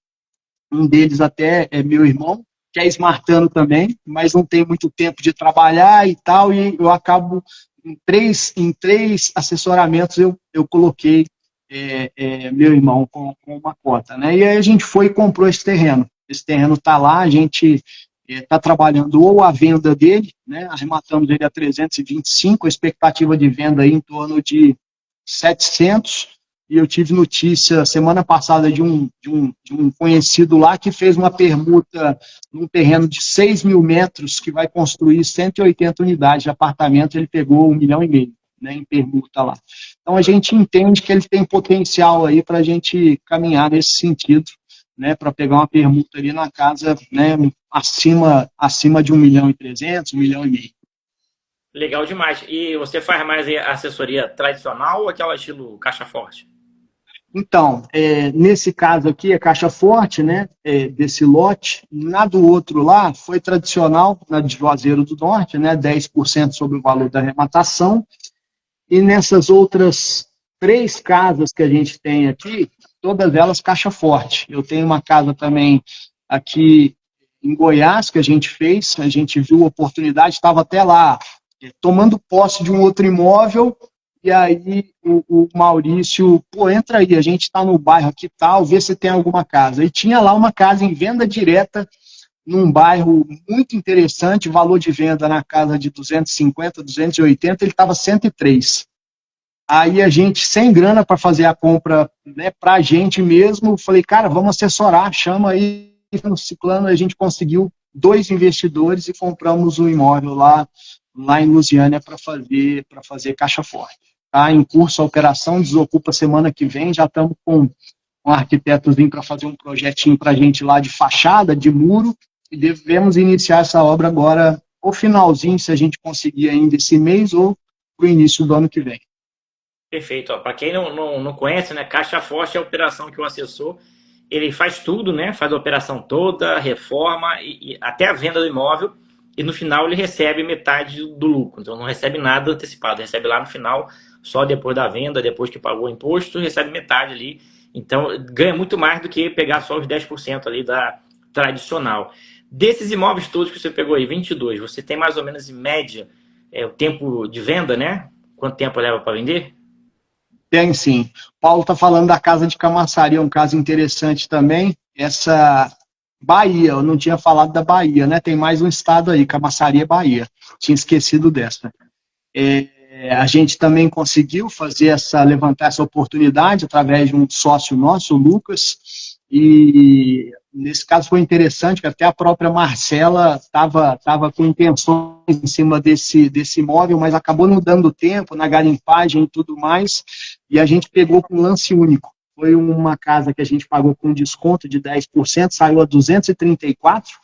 um deles até é meu irmão, que é smartano também, mas não tem muito tempo de trabalhar e tal, e eu acabo, em três assessoramentos, eu coloquei meu irmão com uma cota, né? E aí a gente foi e comprou esse terreno. Esse terreno está lá, a gente está trabalhando ou a venda dele, né? Arrematamos ele a 325, a expectativa de venda aí em torno de 700, e eu tive notícia semana passada de um conhecido lá que fez uma permuta num terreno de 6 mil metros que vai construir 180 unidades de apartamento, ele pegou 1,5 milhão, né, em permuta lá. Então a gente entende que ele tem potencial aí para a gente caminhar nesse sentido, né, para pegar uma permuta ali na casa, né, acima de 1.300.000, 1,5 milhão. Legal demais. E você faz mais assessoria tradicional ou aquela estilo caixa forte? Então, nesse caso aqui, é caixa forte, né, desse lote. Na do outro lá, foi tradicional, na de Juazeiro do Norte, né, 10% sobre o valor da arrematação. E nessas outras 3 casas que a gente tem aqui, todas elas caixa forte. Eu tenho uma casa também aqui em Goiás que a gente fez, a gente viu a oportunidade, estava até lá tomando posse de um outro imóvel, e aí o Maurício, pô, entra aí, a gente está no bairro aqui tal, vê se tem alguma casa. E tinha lá uma casa em venda direta, num bairro muito interessante, valor de venda na casa de 250, 280, ele estava 103. Aí a gente, sem grana para fazer a compra, né, para a gente mesmo, falei, cara, vamos assessorar, chama aí no Ciclano, a gente conseguiu 2 investidores e compramos um imóvel lá em Lusiânia para fazer caixa forte. Tá em curso a operação, desocupa semana que vem, já estamos com um arquitetozinho para fazer um projetinho para a gente lá de fachada, de muro, e devemos iniciar essa obra agora, ou finalzinho, se a gente conseguir ainda esse mês, ou para o início do ano que vem. Perfeito. Para quem não conhece, né, caixa forte é a operação que o assessor ele faz tudo, né? Faz a operação toda, reforma e até a venda do imóvel, e no final ele recebe metade do lucro. Então não recebe nada antecipado, recebe lá no final, só depois da venda, depois que pagou o imposto, recebe metade ali. Então ganha muito mais do que pegar só os 10% ali da tradicional. Desses imóveis todos que você pegou aí, 22, você tem mais ou menos em média o tempo de venda, né? Quanto tempo leva para vender? Tem sim. Paulo está falando da casa de Camaçari, é um caso interessante também. Essa Bahia, eu não tinha falado da Bahia, né? Tem mais um estado aí, Camaçari é Bahia. Tinha esquecido dessa. A gente também conseguiu levantar essa oportunidade através de um sócio nosso, o Lucas, e nesse caso foi interessante que até a própria Marcela estava com intenções em cima desse imóvel, mas acabou não dando tempo na garimpagem e tudo mais, e a gente pegou com lance único. Foi uma casa que a gente pagou com desconto de 10%, saiu a 234, deixa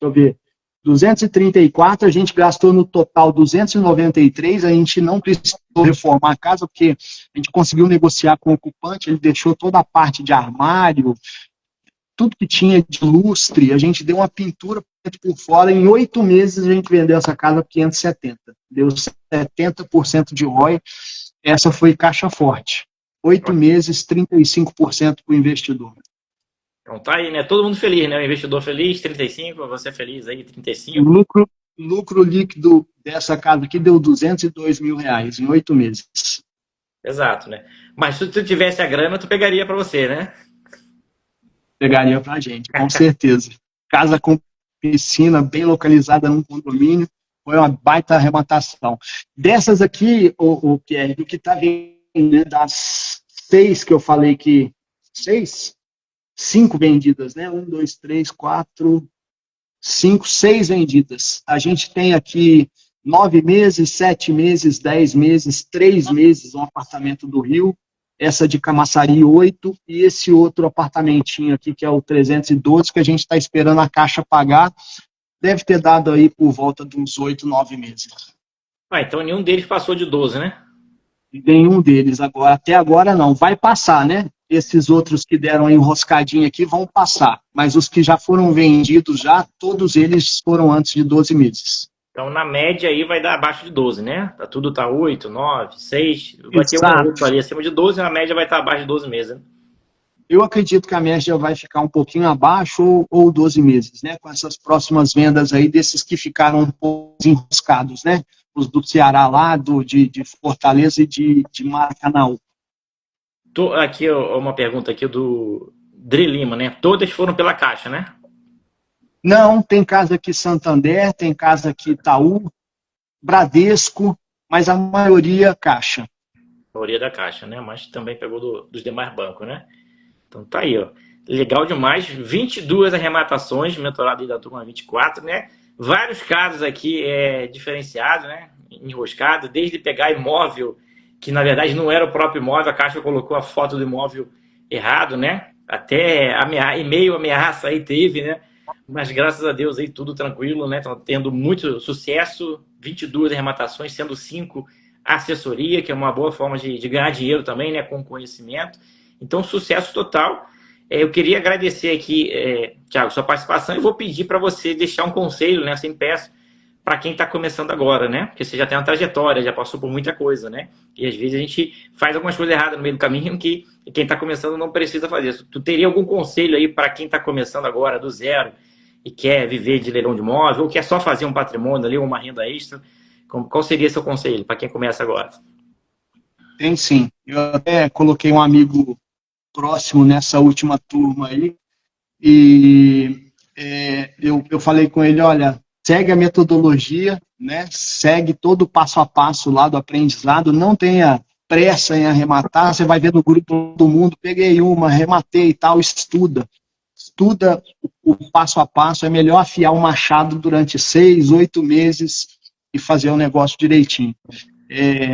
eu ver, 234, a gente gastou no total 293, a gente não precisou reformar a casa, porque a gente conseguiu negociar com o ocupante, ele deixou toda a parte de armário, tudo que tinha de lustre, a gente deu uma pintura por fora, em 8 meses a gente vendeu essa casa por 570, deu 70% de ROI, essa foi caixa forte. 8 meses, 35% para o investidor. Então tá aí, né? Todo mundo feliz, né? O investidor feliz, 35, você feliz aí, 35. O lucro líquido dessa casa aqui deu R$202 mil em 8 meses. Exato, né? Mas se tu tivesse a grana, tu pegaria para você, né? Pegaria pra gente, com certeza. Casa com piscina, bem localizada num condomínio, foi uma baita arrematação. Dessas aqui, o Pierre, do que tá vindo, né, das 6 que eu falei que... 6? 5 vendidas, né? 1, 2, 3, 4, 5, 6 vendidas. A gente tem aqui 9 meses, 7 meses, 10 meses, 3 meses, um apartamento do Rio, essa de Camaçari 8, e esse outro apartamentinho aqui, que é o 312, que a gente está esperando a Caixa pagar, deve ter dado aí por volta de uns 8, 9 meses. Então nenhum deles passou de 12, né? Nenhum deles agora, até agora não. Vai passar, né? Esses outros que deram a enroscadinha aqui vão passar, mas os que já foram vendidos já, todos eles foram antes de 12 meses. Então, na média aí vai dar abaixo de 12, né? Tudo tá 8, 9, 6, vai ter um outro ali acima de 12, a média vai estar abaixo de 12 meses, né? Eu acredito que a média vai ficar um pouquinho abaixo ou 12 meses, né? Com essas próximas vendas aí, desses que ficaram um pouco enroscados, né? Os do Ceará lá, de Fortaleza e de Maracanã. Aqui uma pergunta aqui do Dri Lima, né? Todas foram pela Caixa, né? Não, tem casa aqui Santander, tem casa aqui Itaú, Bradesco, mas a maioria Caixa. A maioria da Caixa, né? Mas também pegou dos demais bancos, né? Então tá aí, ó. Legal demais. 22 arrematações, mentorado aí da turma 24, né? Vários casos aqui diferenciados, né? Enroscados, desde pegar imóvel, que na verdade não era o próprio imóvel, a Caixa colocou a foto do imóvel errado, né? Até e-mail ameaça aí teve, né? Mas graças a Deus aí tudo tranquilo, né? Estão tendo muito sucesso, 22 arrematações, sendo 5 assessoria, que é uma boa forma de ganhar dinheiro também, né? Com conhecimento. Então, sucesso total. Eu queria agradecer aqui, Thiago, sua participação, e vou pedir para você deixar um conselho, né? Eu sempre peço para quem está começando agora, né? Porque você já tem uma trajetória, já passou por muita coisa, né? E às vezes a gente faz algumas coisas erradas no meio do caminho que quem está começando não precisa fazer. Tu teria algum conselho aí para quem está começando agora, do zero, e quer viver de leilão de imóvel, ou quer só fazer um patrimônio ali, uma renda extra, qual seria seu conselho para quem começa agora? Tem sim. Eu até coloquei um amigo próximo nessa última turma aí, e eu falei com ele, olha, segue a metodologia, né? Segue todo o passo a passo lá do aprendizado, não tenha pressa em arrematar, você vai ver no grupo do mundo, peguei uma, arrematei e tal, estuda o passo a passo, é melhor afiar o machado durante 6, 8 meses e fazer o negócio direitinho.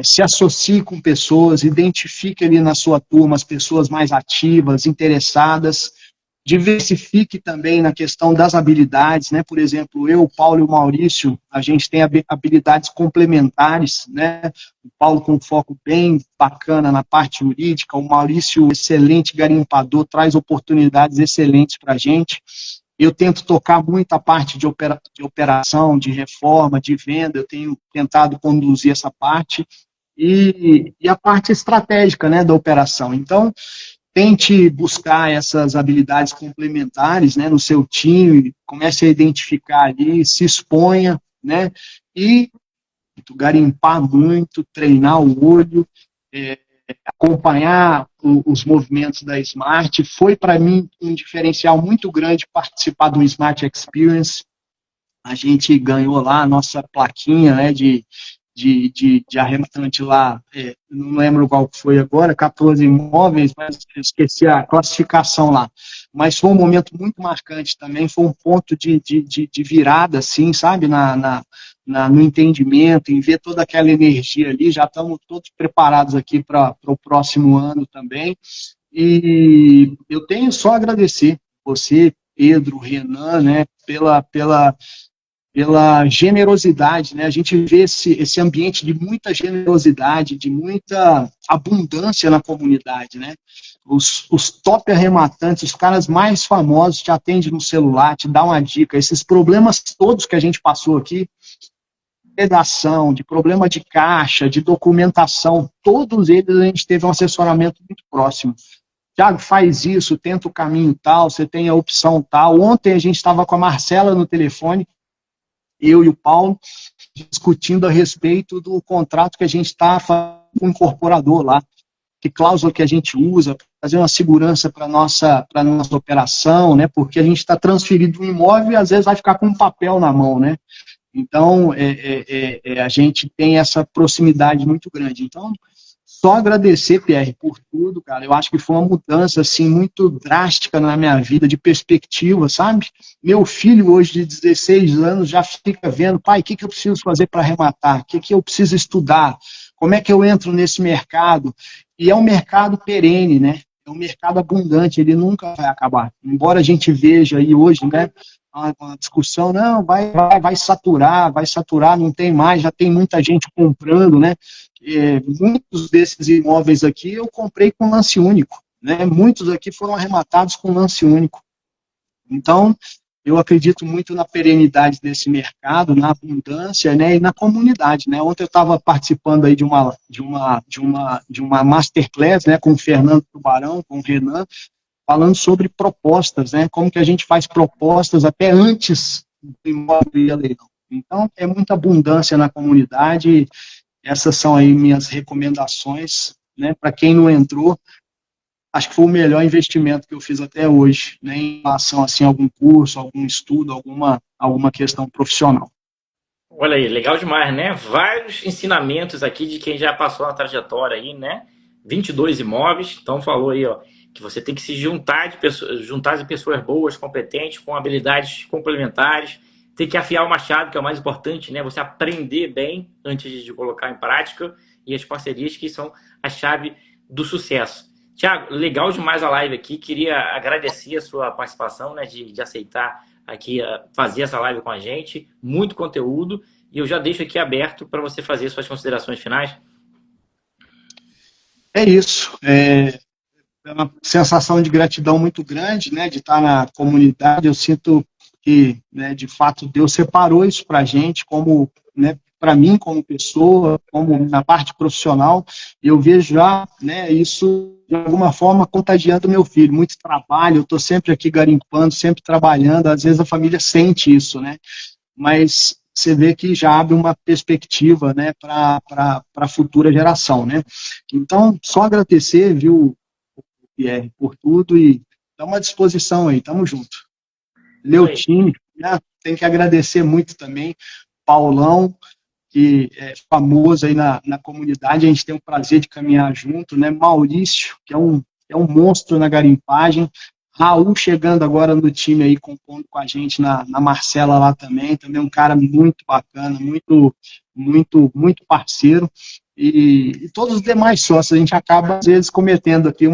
Se associe com pessoas, identifique ali na sua turma as pessoas mais ativas, interessadas, diversifique também na questão das habilidades, né? Por exemplo, eu, o Paulo e o Maurício, a gente tem habilidades complementares, né? O Paulo com foco bem bacana na parte jurídica, o Maurício, excelente garimpador, traz oportunidades excelentes para a gente. Eu tento tocar muito a parte de operação, de reforma, de venda, eu tenho tentado conduzir essa parte, e a parte estratégica, né, da operação. Então, tente buscar essas habilidades complementares, né, no seu time, comece a identificar ali, se exponha, né, e garimpar muito, treinar o olho, acompanhar os movimentos da Smart. Foi para mim um diferencial muito grande participar do Smart Experience. A gente ganhou lá a nossa plaquinha, né, de arrematante lá, não lembro qual foi agora, 14 imóveis, mas esqueci a classificação lá. Mas foi um momento muito marcante também, foi um ponto de virada, assim, sabe, no entendimento, em ver toda aquela energia ali. Já estamos todos preparados aqui para o próximo ano também. E eu tenho só a agradecer você, Pedro, Renan, né, pela generosidade, né? A gente vê esse ambiente de muita generosidade, de muita abundância na comunidade, né? Os top arrematantes, os caras mais famosos te atendem no celular, te dão uma dica. Esses problemas todos que a gente passou aqui, redação, de problema de caixa, de documentação, todos eles a gente teve um assessoramento muito próximo. Tiago, faz isso, tenta o caminho tal, você tem a opção tal. Ontem a gente estava com a Marcela no telefone, eu e o Paulo, discutindo a respeito do contrato que a gente está fazendo com o incorporador lá, que cláusula que a gente usa para fazer uma segurança para a nossa operação, né? Porque a gente está transferindo um imóvel e às vezes vai ficar com um papel na mão, né? Então, a gente tem essa proximidade muito grande. Então, só agradecer, Pierre, por tudo, cara. Eu acho que foi uma mudança, assim, muito drástica na minha vida, de perspectiva, sabe? Meu filho, hoje, de 16 anos, já fica vendo, pai, o que eu preciso fazer para arrematar? O que eu preciso estudar? Como é que eu entro nesse mercado? E é um mercado perene, né? É um mercado abundante, ele nunca vai acabar. Embora a gente veja aí hoje, né, uma discussão, não, vai saturar, não tem mais, já tem muita gente comprando, né? Muitos desses imóveis aqui eu comprei com lance único, né? Muitos aqui foram arrematados com lance único. Então, eu acredito muito na perenidade desse mercado, na abundância, né, e na comunidade, né? Ontem eu estava participando aí de uma masterclass, né, com o Fernando Tubarão, com o Renan, falando sobre propostas, né? Como que a gente faz propostas até antes do imóvel ir a leilão. Então, é muita abundância na comunidade. Essas são aí minhas recomendações, né? Para quem não entrou, acho que foi o melhor investimento que eu fiz até hoje, né? Em relação assim, a algum curso, algum estudo, alguma questão profissional. Olha aí, legal demais, né? Vários ensinamentos aqui de quem já passou na trajetória aí, né? 22 imóveis, então falou aí, ó, que você tem que se juntar de pessoas boas, competentes, com habilidades complementares, tem que afiar o machado, que é o mais importante, né? Você aprender bem antes de colocar em prática, e as parcerias que são a chave do sucesso. Tiago, legal demais a live aqui, queria agradecer a sua participação, né, de aceitar aqui fazer essa live com a gente, muito conteúdo, e eu já deixo aqui aberto para você fazer suas considerações finais. É isso, é uma sensação de gratidão muito grande, né, de estar na comunidade. Eu sinto que, né, de fato, Deus separou isso para a gente como, né, para mim como pessoa, como na parte profissional, eu vejo já, né, isso de alguma forma contagiando meu filho. Muito trabalho, eu estou sempre aqui garimpando, sempre trabalhando, às vezes a família sente isso, né? Mas você vê que já abre uma perspectiva, né, para a futura geração, né? Então, só agradecer, viu, Pierre, por tudo e estamos à disposição aí, estamos juntos. Isso aí. Leotinho, né, tem que agradecer muito também, Paulão, que é famoso aí na comunidade, a gente tem o prazer de caminhar junto, né? Maurício, que é um monstro na garimpagem, Raul chegando agora no time aí, compondo com a gente na Marcela lá também um cara muito bacana, muito parceiro, e todos os demais sócios, a gente acaba às vezes cometendo aqui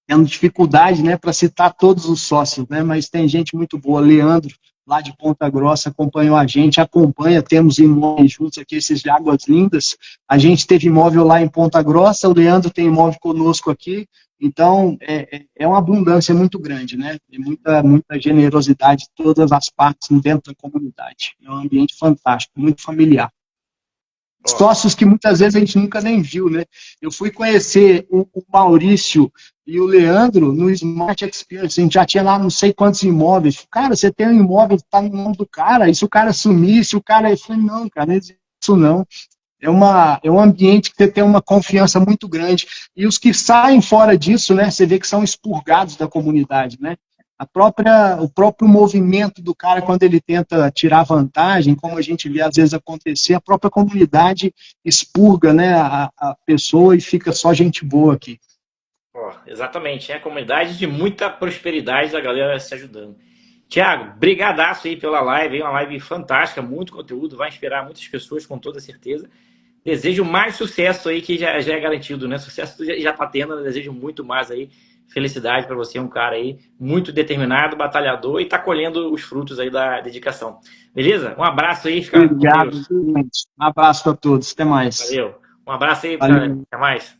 tendo dificuldade, né, para citar todos os sócios, né, mas tem gente muito boa. Leandro, lá de Ponta Grossa, acompanhou a gente, acompanha, temos imóveis juntos aqui, esses de Águas Lindas, a gente teve imóvel lá em Ponta Grossa, o Leandro tem imóvel conosco aqui, então é uma abundância muito grande, né, tem muita generosidade de todas as partes dentro da comunidade, é um ambiente fantástico, muito familiar. Sócios que muitas vezes a gente nunca nem viu, né? Eu fui conhecer o Maurício e o Leandro no Smart Experience, a gente já tinha lá não sei quantos imóveis. Cara, você tem um imóvel que está no nome do cara, e se o cara sumir, se o cara... Eu falei, não, cara, não existe isso não. É um ambiente que você tem uma confiança muito grande. E os que saem fora disso, né, você vê que são expurgados da comunidade, né? O próprio movimento do cara, quando ele tenta tirar vantagem, como a gente vê às vezes acontecer, a própria comunidade expurga, né, a pessoa e fica só gente boa aqui. Exatamente, é a comunidade de muita prosperidade, da galera se ajudando. Tiago, brigadaço aí pela live, uma live fantástica, muito conteúdo, vai inspirar muitas pessoas com toda certeza. Desejo mais sucesso aí, que já é garantido, né? Sucesso já tá tendo, desejo muito mais aí. Felicidade para você, um cara aí muito determinado, batalhador e tá colhendo os frutos aí da dedicação. Beleza? Um abraço aí, fica com Deus. Um abraço para todos, até mais. Valeu. Um abraço aí, Valeu. até mais.